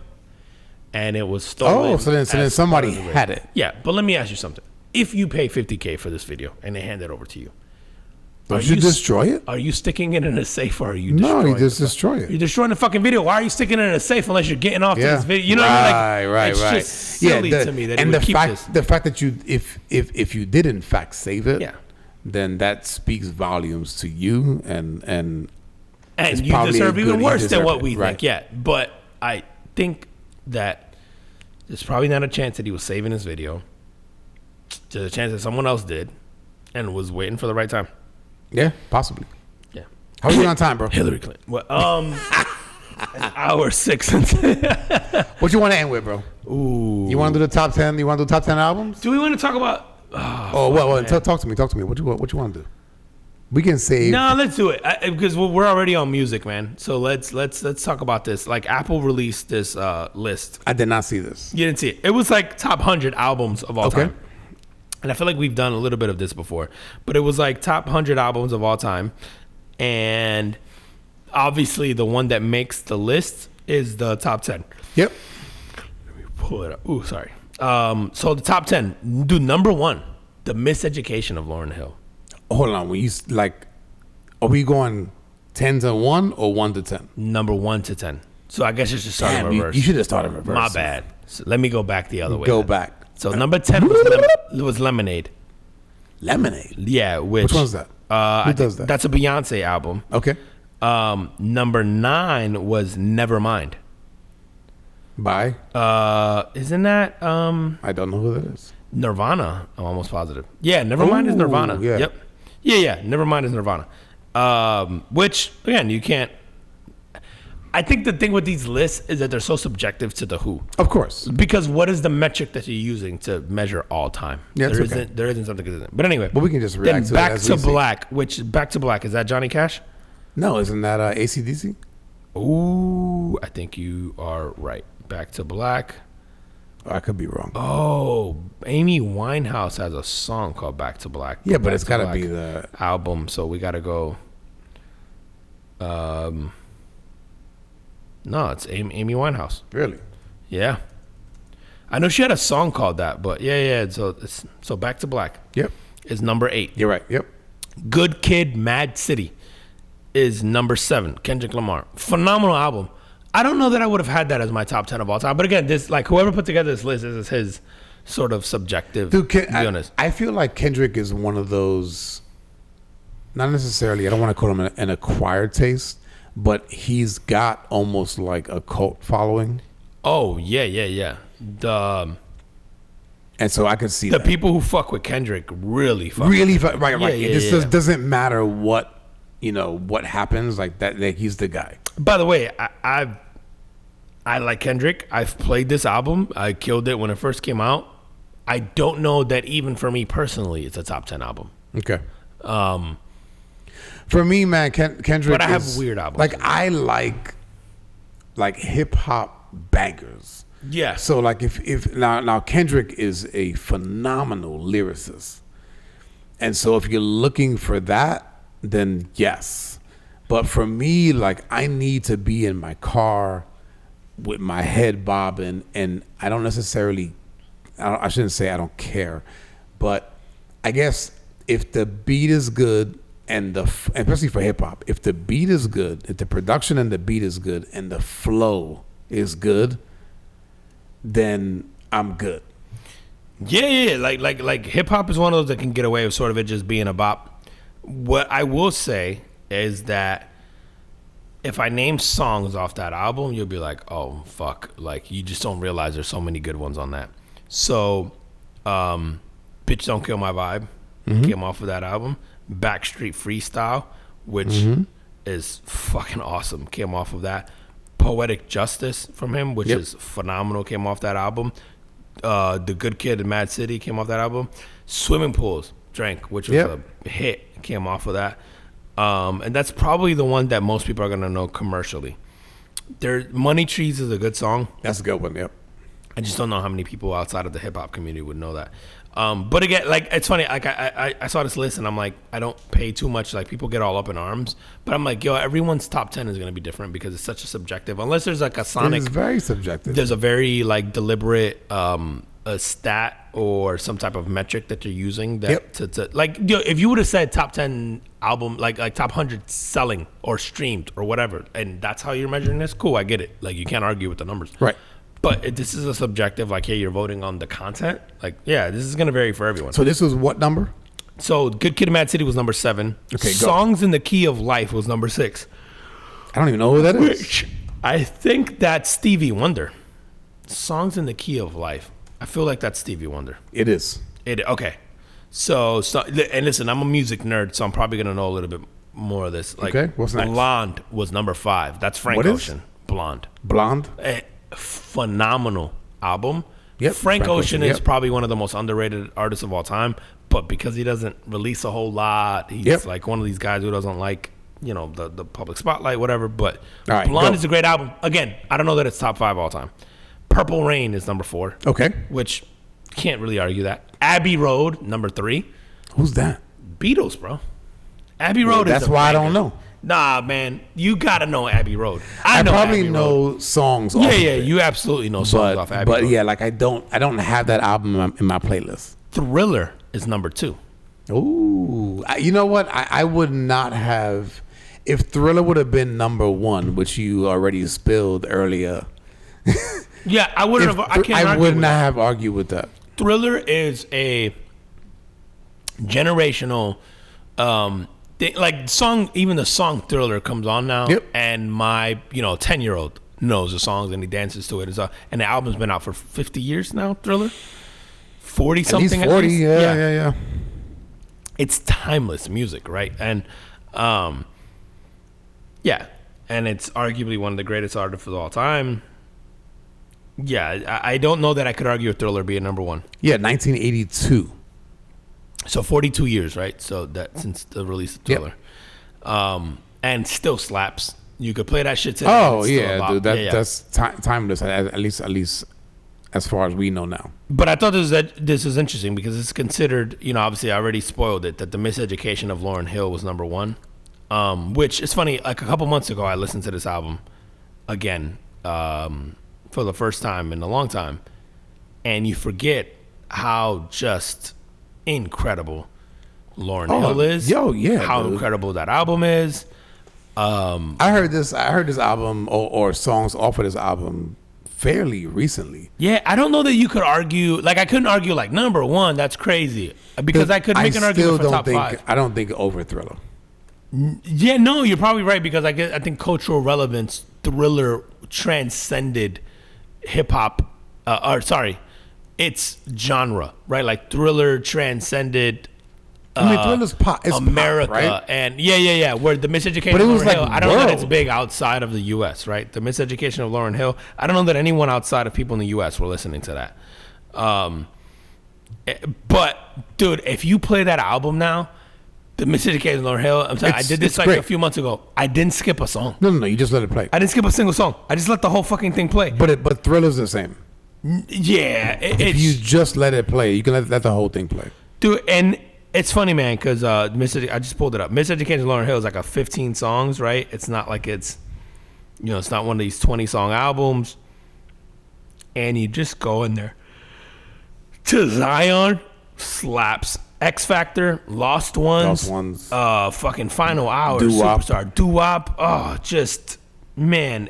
A: and it was stolen.
B: Oh, so then somebody had it.
A: Yeah, but let me ask you something. If you pay $50K for this video and they hand it over to you,
B: Don't you destroy it?
A: Are you sticking it in a safe or are you
B: destroying
A: it?
B: No, you just destroy it.
A: You're destroying the fucking video. Why are you sticking it in a safe unless you're getting off to this video? You know what I mean? Like, it's just silly to me that
B: the fact that you, if you did in fact save it, then that speaks volumes to you and
A: you deserve even worse than what we think. Yeah, but I think that there's probably not a chance that he was saving this video. There's a chance that someone else did and was waiting for the right time.
B: Yeah, possibly.
A: Yeah.
B: How are you on time, bro?
A: Hillary Clinton. Well, an hour 6.
B: What you want to end with, bro?
A: Ooh.
B: You want to do the top 10? You want to do top 10 albums?
A: Do we want to talk about?
B: Talk to me. Talk to me. What you want to do? We can save.
A: No, let's do it because we're already on music, man. So let's talk about this. Like Apple released this list.
B: I did not see this.
A: You didn't see it. It was like top 100 albums of all time. And I feel like we've done a little bit of this before, but it was like top 100 albums of all time. And obviously the one that makes the list is the top 10.
B: Yep.
A: Let me pull it up. Ooh, sorry. So the top 10, dude, number 1, The Miseducation of Lauryn Hill.
B: Hold on. When you are we going 10 to 1 or 1 to 10?
A: Number 1 to 10. So I guess you should start in reverse.
B: You should have started in reverse.
A: My bad. So let me go back the other way.
B: Go back.
A: So number 10 was Lemonade.
B: Lemonade?
A: Yeah.
B: Which one's that? Who does that?
A: That's a Beyonce album.
B: Okay.
A: Number 9 was Nevermind.
B: By?
A: Isn't that?
B: I don't know who that is.
A: Nirvana. I'm almost positive. Yeah, Nevermind is Nirvana.
B: Yeah.
A: Yep. Yeah. Nevermind is Nirvana. Which again, you can't. I think the thing with these lists is that they're so subjective to the who.
B: Of course.
A: Because what is the metric that you're using to measure all time?
B: Yeah,
A: there isn't something consistent. But anyway.
B: But we can just react to
A: Back
B: it
A: to Black, Back to Black, is that Johnny Cash?
B: No, isn't that AC/DC?
A: Ooh, I think you are right. Back to Black.
B: I could be wrong.
A: Oh, Amy Winehouse has a song called Back to Black.
B: Yeah, but it's got to be the
A: album, so we got to go. No, it's Amy Winehouse.
B: Really?
A: Yeah. I know she had a song called that, but yeah. So Back to Black.
B: Yep.
A: Is number 8.
B: You're right. Yep.
A: Good Kid, Mad City is number 7. Kendrick Lamar. Phenomenal album. I don't know that I would have had that as my top 10 of all time. But again, this whoever put together this list, this is his sort of subjective.
B: Dude,
A: to be honest.
B: I feel like Kendrick is one of those, not necessarily, I don't want to call him an acquired taste, but he's got almost like a cult following.
A: Oh, yeah.
B: And so I could see
A: the people who fuck with Kendrick really fuck.
B: Right.
A: Yeah,
B: It doesn't matter what happens, like that he's the guy.
A: By the way, I like Kendrick. I've played this album. I killed it when it first came out. I don't know that even for me personally, it's a top 10 album.
B: Okay. For me, man, Kendrick.
A: But I have weird albums.
B: Like I like hip hop bangers.
A: Yeah.
B: So like if now Kendrick is a phenomenal lyricist, and so if you're looking for that, then yes. But for me, like I need to be in my car with my head bobbing, and I don't necessarily, I shouldn't say I don't care, but I guess if the beat is good and especially for hip hop, if the beat is good, if the production and the beat is good and the flow is good, then I'm good.
A: Yeah. Like hip hop is one of those that can get away with sort of it just being a bop. What I will say is that if I name songs off that album, you'll be like, oh fuck, like you just don't realize there's so many good ones on that. So, Bitch Don't Kill My Vibe came off of that album. Backstreet Freestyle, which is fucking awesome, came off of that. Poetic Justice from him, which is phenomenal, came off that album. The Good Kid in Mad City came off that album. Swimming Pools, Drank, which was a hit, came off of that. And that's probably the one that most people are gonna know commercially. Money Trees is a good song.
B: That's a good one. Yep.
A: I just don't know how many people outside of the hip hop community would know that. But again, like it's funny. Like I saw this list and I'm like, I don't pay too much. Like people get all up in arms, but I'm like, yo, everyone's top 10 is gonna be different because it's such a subjective. Unless there's like a sonic.
B: It's very subjective.
A: There's a very like deliberate a stat or some type of metric that you're using that to like, yo, if you would have said top 10 album, like top 100 selling or streamed or whatever, and that's how you're measuring this, cool, I get it. Like you can't argue with the numbers,
B: right?
A: But this is a subjective, like, hey, you're voting on the content. Like, yeah, this is going to vary for everyone.
B: So this was what number?
A: So Good Kid, Mad City was number 7.
B: Okay,
A: Songs in the Key of Life was number 6.
B: I don't even know who that is.
A: Which I think that's Stevie Wonder. Songs in the Key of Life. I feel like that's Stevie Wonder.
B: It is.
A: Okay. So and listen, I'm a music nerd, so I'm probably going to know a little bit more of this. Like,
B: okay, what's next?
A: Blonde was number 5. That's Frank Ocean. Blonde. Phenomenal album.
B: Yep.
A: Frank Ocean is probably one of the most underrated artists of all time, but because he doesn't release a whole lot, he's like one of these guys who doesn't like, you know, the public spotlight, whatever. But Blonde is a great album. Again, I don't know that it's top 5 all time. Purple Rain is number 4.
B: Okay.
A: Which can't really argue that. Abbey Road, number 3.
B: Who's that?
A: Beatles, bro. Abbey Road is
B: that's why I don't know.
A: Nah, man, you gotta know Abbey Road.
B: I probably know songs.
A: Yeah, you absolutely know songs off Abbey Road.
B: But yeah, like I don't have that album in my playlist.
A: Thriller is number 2.
B: Ooh, you know what? I would not have if Thriller would have been number 1, which you already spilled earlier.
A: Yeah, I wouldn't have.
B: I would not have argued with that.
A: Thriller is a generational. Like song, even the song Thriller comes on now, and my 10-year-old knows the songs and he dances to it. And the album's been out for 50 years now. Thriller, 40 something.
B: At least 40, yeah.
A: It's timeless music, right? And and it's arguably one of the greatest artists of all time. Yeah, I don't know that I could argue with Thriller being number 1.
B: Yeah, 1982.
A: So 42 years, right? So that since the release of Thriller, and still slaps. You could play that shit today.
B: Oh yeah, dude, that's timeless. At least as far as we know now.
A: But I thought this is interesting because it's considered. Obviously, I already spoiled it that the Miseducation of Lauryn Hill was number 1. Which is funny. Like a couple months ago, I listened to this album again for the first time in a long time, and you forget how just incredible Lauryn Hill is.
B: Yo, yeah.
A: How incredible that album is.
B: I heard this album or songs off of this album fairly recently.
A: Yeah, I don't know that you could argue. Like I couldn't argue like number 1. That's crazy because I could make an argument for top 5.
B: I don't think over Thriller.
A: Yeah, no, you're probably right because I think cultural relevance, Thriller transcended hip hop. It's genre, right? Like Thriller transcended.
B: Thriller's pop. It's
A: America,
B: pop, right?
A: And yeah. Where the Miseducation of Lauryn Hill, I don't know that it's big outside of the U.S., right? The Miseducation of Lauryn Hill, I don't know that anyone outside of people in the U.S. were listening to that. But dude, if you play that album now, the Miseducation of Lauryn Hill, I'm sorry, I did this like a few months ago. I didn't skip a song.
B: No, you just let it play.
A: I didn't skip a single song. I just let the whole fucking thing play.
B: But Thriller's the same.
A: Yeah,
B: if you just let it play, you can let the whole thing play.
A: Dude, and it's funny, man, because I just pulled it up. Miseducation of Lauryn Hill is like a 15 songs, right? It's not like it's not one of these 20-song albums. And you just go in there. To Zion, slaps. X Factor, Lost Ones. Fucking Final Hour,
B: Doo-wop.
A: Superstar, Doo-wop. Oh, just, man.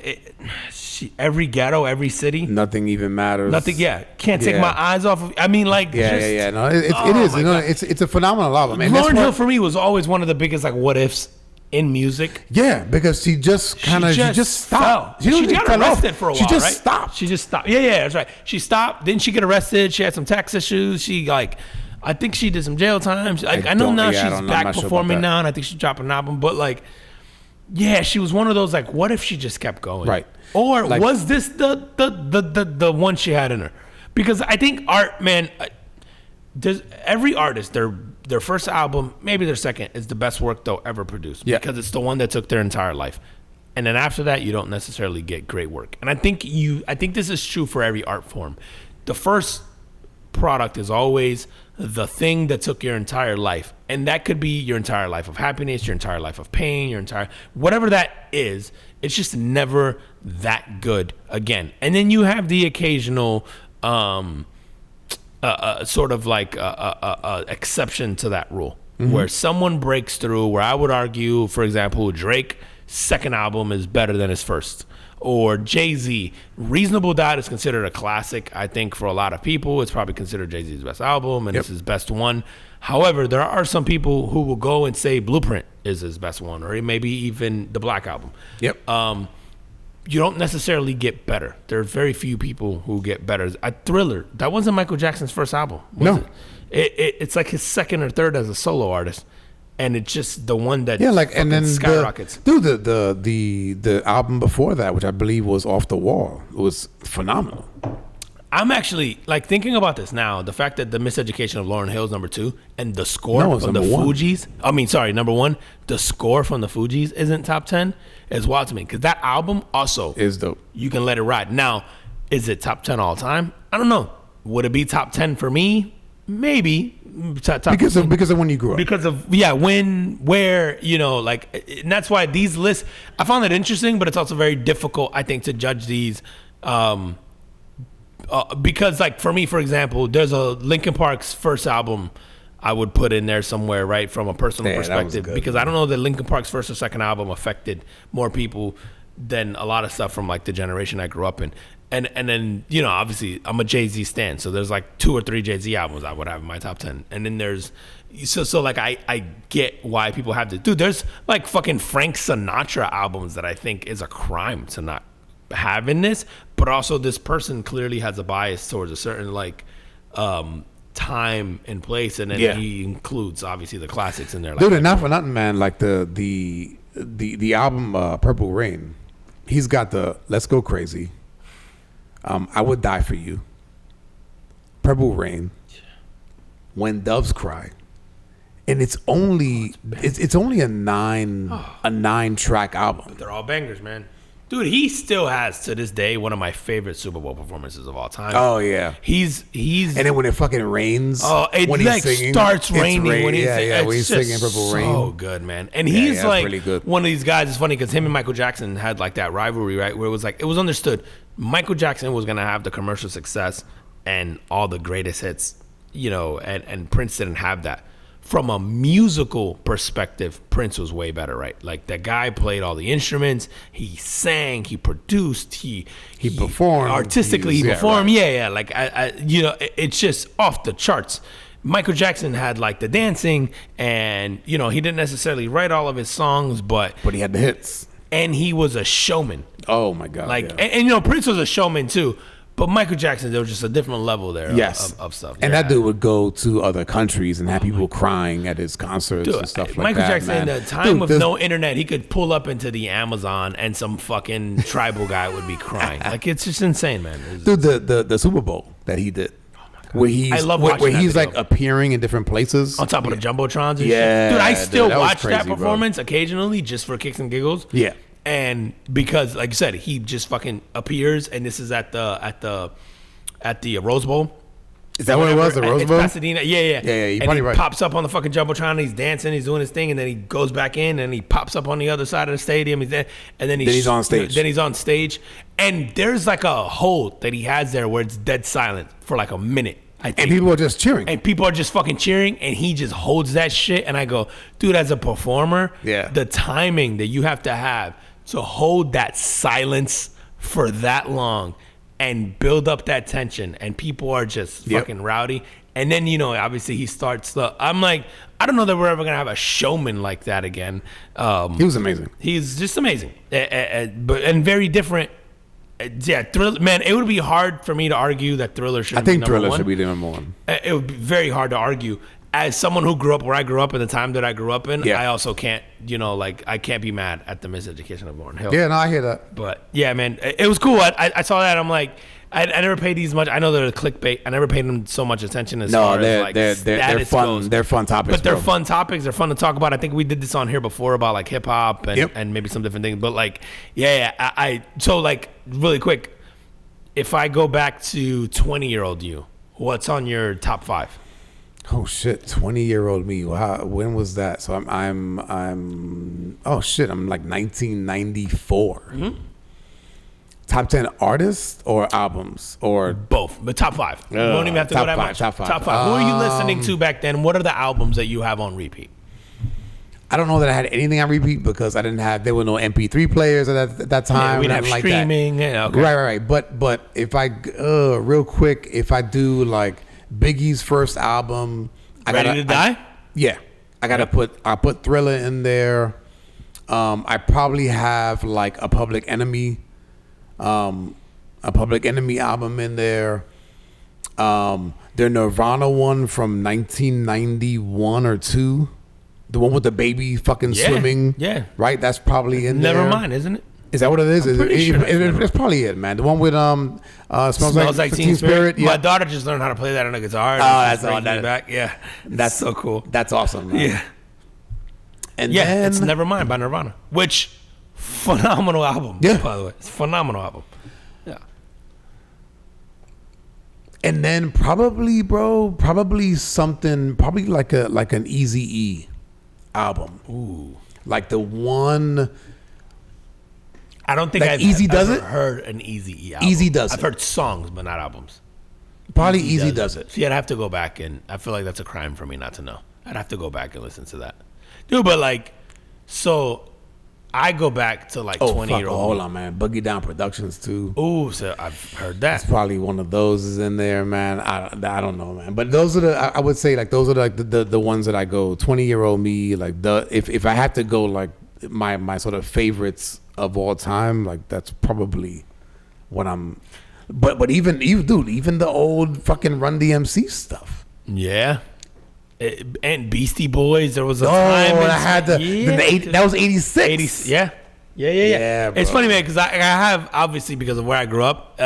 A: Every ghetto, every city.
B: Nothing even matters.
A: Nothing, yeah. Can't take my eyes off of, I mean, like.
B: Yeah. No, it is. It's a phenomenal album. And
A: Lauryn Hill, for me, was always one of the biggest, like, what ifs in music.
B: Yeah, because she just stopped.
A: She got arrested for a while,
B: She just
A: right?
B: stopped.
A: She just stopped. Yeah, that's right. She stopped. Didn't she get arrested? She had some tax issues. I think she did some jail time. I know now she's back performing now, and I think she's dropping an album. But like, yeah, she was one of those like, what if she just kept going?
B: Right.
A: Or like, was this the one she had in her? Because I think art, man, there's every artist, their first album, maybe their second, is the best work they'll ever produce.
B: Yeah.
A: Because it's the one that took their entire life. And then after that, you don't necessarily get great work. And I think this is true for every art form. The first product is always the thing that took your entire life, and that could be your entire life of happiness, your entire life of pain, your entire whatever that is. It's just never that good again. And then you have the occasional sort of like exception to that rule, where someone breaks through, where I would argue, for example, Drake's second album is better than his first. Or Jay-Z, Reasonable Doubt is considered a classic. I think for a lot of people, it's probably considered Jay-Z's best album, and it's his best one. However, there are some people who will go and say Blueprint is his best one, or maybe even the Black Album.
B: Yep.
A: You don't necessarily get better. There are very few people who get better. Thriller, that wasn't Michael Jackson's first album. Was it? It's like his second or third as a solo artist. And it's just the one that
B: and then
A: skyrockets.
B: The album before that, which I believe was Off the Wall, it was phenomenal.
A: I'm actually like thinking about this now. The fact that the Miseducation of Lauryn Hill is number 2, and the score from the Fugees. Number 1. The score from the Fugees isn't top 10. Is wild to me because that album also
B: is dope.
A: You Can Let It Ride. Now, is it top 10 all time? I don't know. Would it be top 10 for me? Maybe. Because
B: of when you grew up.
A: Because of where, and that's why these lists, I found it interesting, but it's also very difficult, I think, to judge these, because like for me, for example, there's a Linkin Park's first album I would put in there somewhere, right, from a personal perspective, because I don't know that Linkin Park's first or second album affected more people than a lot of stuff from like the generation I grew up in. And then, obviously I'm a Jay-Z stan, so there's like 2 or 3 Jay-Z albums I would have in my top 10. And then there's, so like I get why people have to, dude, there's like fucking Frank Sinatra albums that I think is a crime to not have in this, but also this person clearly has a bias towards a certain like time and place, and then he includes obviously the classics in there.
B: Dude, and not for nothing, man, like the album Purple Rain, he's got the Let's Go Crazy, I Would Die For You, Purple Rain, When Doves Cry, and it's only a 9 track album.
A: But they're all bangers, man. Dude, he still has to this day one of my favorite Super Bowl performances of all time.
B: Oh yeah,
A: he's
B: and then when it fucking rains,
A: when
B: he's singing,
A: starts raining when he's
B: when he's singing Purple Rain.
A: So good, man. And he's like
B: really good.
A: One of these guys. It's funny because him and Michael Jackson had like that rivalry, right? Where it was like it was understood Michael Jackson was gonna have the commercial success and all the greatest hits, and Prince didn't have that. From a musical perspective, Prince was way better, right? Like that guy played all the instruments, he sang, he produced, he
B: performed
A: artistically. He performed, right. Like it's just off the charts. Michael Jackson had like the dancing, and he didn't necessarily write all of his songs, but
B: he had the hits,
A: and he was a showman.
B: Oh my God!
A: Like and Prince was a showman too. But Michael Jackson, there was just a different level there of stuff.
B: And that dude would go to other countries and have people crying at his concerts and stuff like
A: Michael
B: that.
A: Michael Jackson, in a time with no internet, he could pull up into the Amazon and some fucking tribal guy would be crying. Like, it's just insane, man.
B: Dude, the Super Bowl that he did. Where he's like appearing in different places
A: on top of the jumbotrons and
B: shit.
A: Dude, I still watch
B: crazy,
A: that performance occasionally just for kicks and giggles.
B: Yeah.
A: And because, like you said, he just fucking appears, and this is at the at the Rose Bowl.
B: Is that what it was? The Rose Bowl?
A: Pasadena. Yeah.
B: Yeah, you're
A: and
B: probably
A: he
B: right.
A: pops up on the fucking jumbotron. And he's dancing. He's doing his thing, and then he goes back in, and he pops up on the other side of the stadium. He's there, and then
B: he's on stage.
A: Then he's on stage, and there's like a hold that he has there where it's dead silent for like a minute. I think.
B: And people are just cheering.
A: And people are just fucking cheering, and he just holds that shit. And I go, dude, as a performer, the timing that you have to hold that silence for that long and build up that tension, and people are just fucking rowdy. And then, you know, obviously he starts I'm like, I don't know that we're ever going to have a showman like that again.
B: He was amazing.
A: He's just amazing. And very different. Yeah, Thriller, man, it would be hard for me to argue that Thriller should be number one. I think
B: Thriller should be the number one.
A: It would be very hard to argue. As someone who grew up where I grew up in the time that I grew up in, I also can't, you know, like, I can't be mad at the miseducation of Lauryn Hill.
B: Yeah, no, I hear that.
A: But, yeah, man, it was cool. I saw that. I'm like, I never paid these much. I know they're clickbait. I never paid them so much attention as far as like
B: they're fun.
A: Goes.
B: They're fun topics.
A: But they're fun topics. They're fun to talk about. I think we did this on here before about like hip hop and maybe some different things. But like, so like really quick, if I go back to 20-year-old you, what's on your top 5?
B: Oh shit, 20-year-old me. Wow, when was that? So I'm oh shit, I'm like 1994. Mm-hmm. Top 10 artists or albums or
A: both, but top 5. You don't even have to go that much. Top 5. Who are you listening to back then? What are the albums that you have on repeat?
B: I don't know that I had anything on repeat because there were no MP3 players at that time.
A: Yeah, we didn't have streaming.
B: Yeah, okay. Right. But if I real quick, if I do like Biggie's first album,
A: Ready to Die?
B: Yeah, I put Thriller in there. I probably have like a Public Enemy album in there. Their Nirvana one from 1991 or 2. The one with the baby fucking swimming. Yeah. Right? That's probably in there.
A: Nevermind, isn't it?
B: Is that what it is? It's probably it, man. The one with Smells Like Teen Spirit.
A: Yeah. My daughter just learned how to play that on a guitar.
B: That's all that.
A: Back. Yeah. That's so cool.
B: That's awesome, man.
A: Yeah. And then, it's Nevermind by Nirvana, which phenomenal album, by the way. It's a phenomenal album. Yeah.
B: And then probably something like an Eazy-E album.
A: Ooh.
B: Like the one.
A: I don't think I've ever heard an Eazy-E album.
B: Eazy does it.
A: I've heard songs, but not albums.
B: Probably Eazy does it.
A: See, I'd have to go back, and I feel like that's a crime for me not to know. I'd have to go back and listen to that. Dude, but like, so I go back to like 20-year-old.
B: Hold on, man. Boogie Down Productions too.
A: Ooh, so I've heard that.
B: It's probably one of those is in there, man. I don't know, man. But those are I would say like those are like the ones that I go 20-year-old me. Like if I had to go like my sort of favorites of all time, like that's probably what I'm. But even the old fucking Run DMC stuff.
A: Yeah. And Beastie Boys, there was a time.
B: I had that was 86.
A: Yeah,
B: bro.
A: It's funny, man, because I have, obviously, because of where I grew up,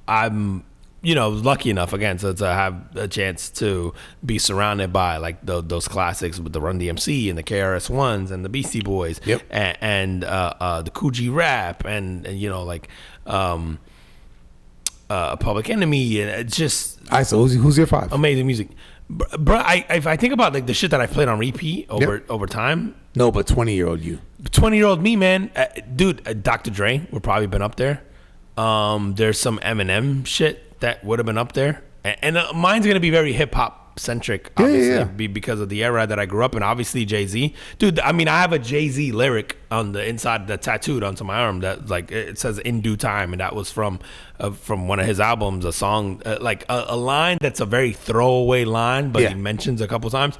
A: I'm, lucky enough, again, to have a chance to be surrounded by, like, those classics with the Run DMC and the KRS-Ones and the Beastie Boys.
B: Yep.
A: And the Coogee Rap and Public Enemy. And it's just...
B: All right, so who's your 5?
A: Amazing music. Bro, if I think about like the shit that I played on repeat over time.
B: No, but 20-year-old you.
A: 20-year-old me, man. Dude, Dr. Dre would probably been up there. There's some Eminem shit that would have been up there. And mine's going to be very hip-hop centric, obviously, because of the era that I grew up in. Obviously, Jay-Z. Dude, I mean, I have a Jay-Z lyric on the inside that tattooed onto my arm that like it says "In Due Time," and that was from one of his albums, a song, like a line that's a very throwaway line, but he mentions a couple times.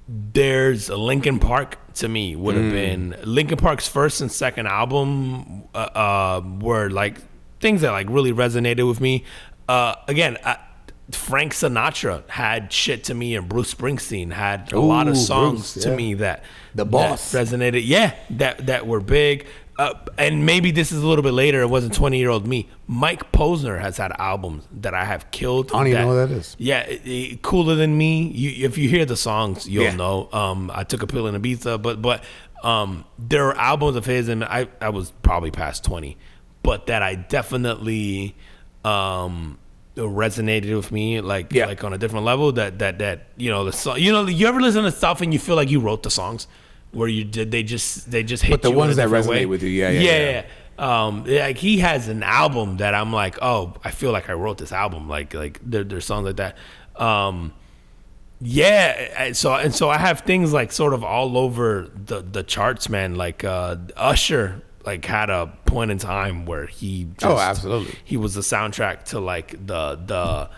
A: There's Linkin Park to me would have been Linkin Park's first and second album were like things that like really resonated with me. Again, Frank Sinatra had shit to me, and Bruce Springsteen had a lot of songs to me that resonated. That were big. And maybe this is a little bit later. It wasn't 20-year-old me. Mike Posner has had albums that I have killed.
B: I don't even know what that is.
A: Yeah, Cooler Than Me. If you hear the songs, you'll know. I Took a Pill in Ibiza, but there are albums of his, and I was probably past 20, but that I definitely resonated with me like on a different level. That the song. You ever listen to stuff and you feel like you wrote the songs, where they just hit.
B: But the
A: you
B: ones
A: in a
B: that
A: different
B: resonate
A: way.
B: with you, yeah.
A: Like he has an album that I'm like, oh, I feel like I wrote this album. Like there's songs like that. So I have things like sort of all over the charts, man. Like Usher, like had a point in time where he
B: absolutely,
A: he was the soundtrack to like the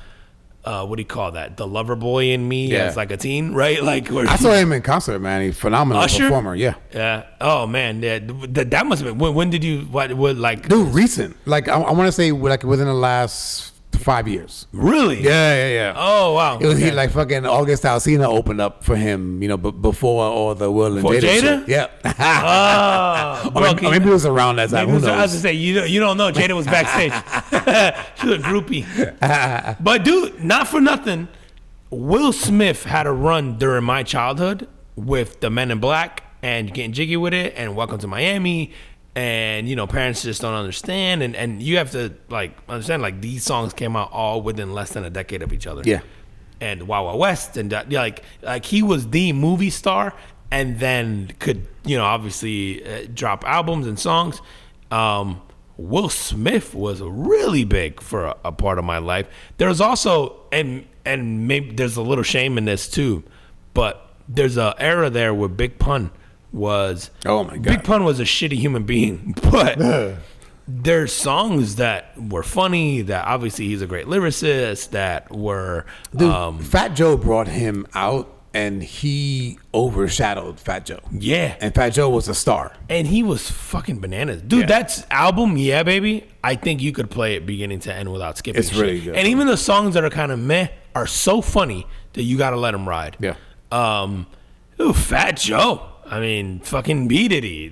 A: what do you call that? The lover boy in me as like a teen, right? Like
B: I saw him in concert, man. He's a phenomenal performer. Yeah.
A: Oh man, that must have been. When did you what like?
B: Dude, recent. Like I want to say like within the last 5 years.
A: Really?
B: Yeah.
A: Oh wow.
B: It was he like fucking August Alsina opened up for him, before all the Will and Jada
A: Jada?
B: shit. Yeah.
A: Or
B: maybe it was around that time. Who knows?
A: I was to say you don't know. Jada was backstage. She's a groupie. But dude, not for nothing, Will Smith had a run during my childhood with the Men in Black and Getting Jiggy with It and Welcome to Miami. And parents just don't understand, and you have to like understand like these songs came out all within less than a decade of each other.
B: Yeah.
A: And Wild Wild West, and like he was the movie star, and then could obviously drop albums and songs. Will Smith was really big for a part of my life. There's also and maybe there's a little shame in this too, but there's a era there where Big Pun was Big Pun was a shitty human being, but there's songs that were funny, that obviously he's a great lyricist, that were
B: Fat Joe brought him out and he overshadowed Fat Joe.
A: Yeah.
B: And Fat Joe was a star.
A: And he was fucking bananas. Dude, that's album, yeah, baby. I think you could play it beginning to end without skipping
B: It's really good.
A: And even the songs that are kind of meh are so funny that you got to let them ride.
B: Yeah.
A: Fat Joe. I mean, fucking B Diddy,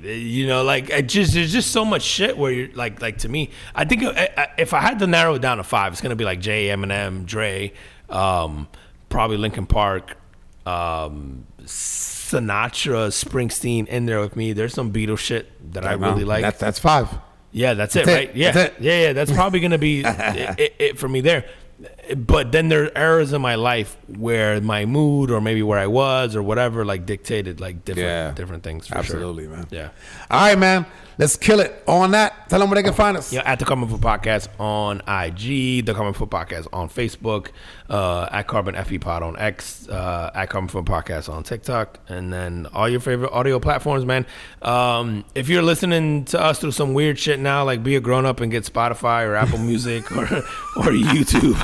A: like there's just so much shit where you're like to me, I think if I had to narrow it down to 5, it's gonna be like Jay, Eminem, Dre, probably Linkin Park, Sinatra, Springsteen in there with me. There's some Beatles shit that I really like.
B: That's 5.
A: Yeah, that's it, right? Yeah,
B: that's it.
A: Yeah. That's probably gonna be it for me there. But then there are eras in my life where my mood or maybe where I was or whatever like dictated like different things. For
B: Absolutely,
A: sure.
B: man.
A: Yeah.
B: All right, man. Let's kill it on that. Tell them where they can find us.
A: Yeah, at the Carbon Foot Podcast on IG, the Carbon Foot Podcast on Facebook, at Carbon FE Pod on X, at Carbon Foot Podcast on TikTok, and then all your favorite audio platforms, man. If you're listening to us through some weird shit now, like be a grown up and get Spotify or Apple Music or YouTube,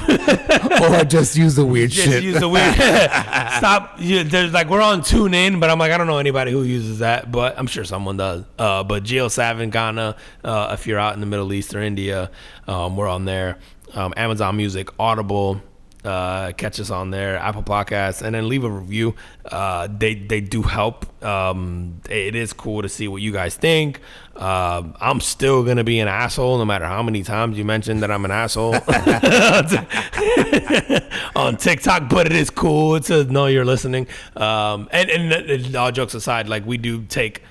B: or just use the weird shit.
A: Just use the weird. Stop. There's like we're on TuneIn, but I'm like I don't know anybody who uses that, but I'm sure someone does. But GeoSavin, Ghana, if you're out in the Middle East or India, we're on there. Amazon Music, Audible, catch us on there, Apple Podcasts, and then leave a review. They do help. It is cool to see what you guys think. I'm still gonna be an asshole no matter how many times you mention that I'm an asshole on TikTok, but it is cool to know you're listening. And all jokes aside, like we do take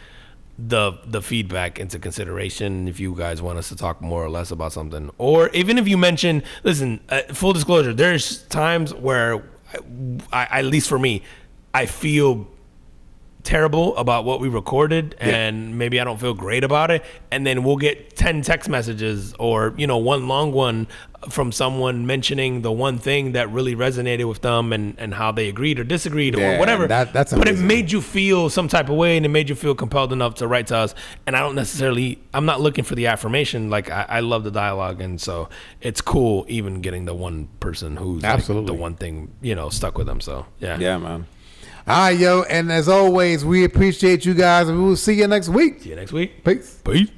A: the feedback into consideration if you guys want us to talk more or less about something, or even if you mention, listen, full disclosure, there's times where I at least for me, I feel terrible about what we recorded and maybe I don't feel great about it, and then we'll get 10 text messages or one long one from someone mentioning the one thing that really resonated with them and how they agreed or disagreed or whatever.
B: That's
A: but it
B: amazing.
A: made you feel some type of way and it made you feel compelled enough to write to us. And I'm not looking for the affirmation. Like I love the dialogue, and so it's cool even getting the one person who's like the one thing stuck with them. So yeah,
B: man. All right, yo, and as always, we appreciate you guys, and we will see you next week.
A: See you next week.
B: Peace.
A: Peace.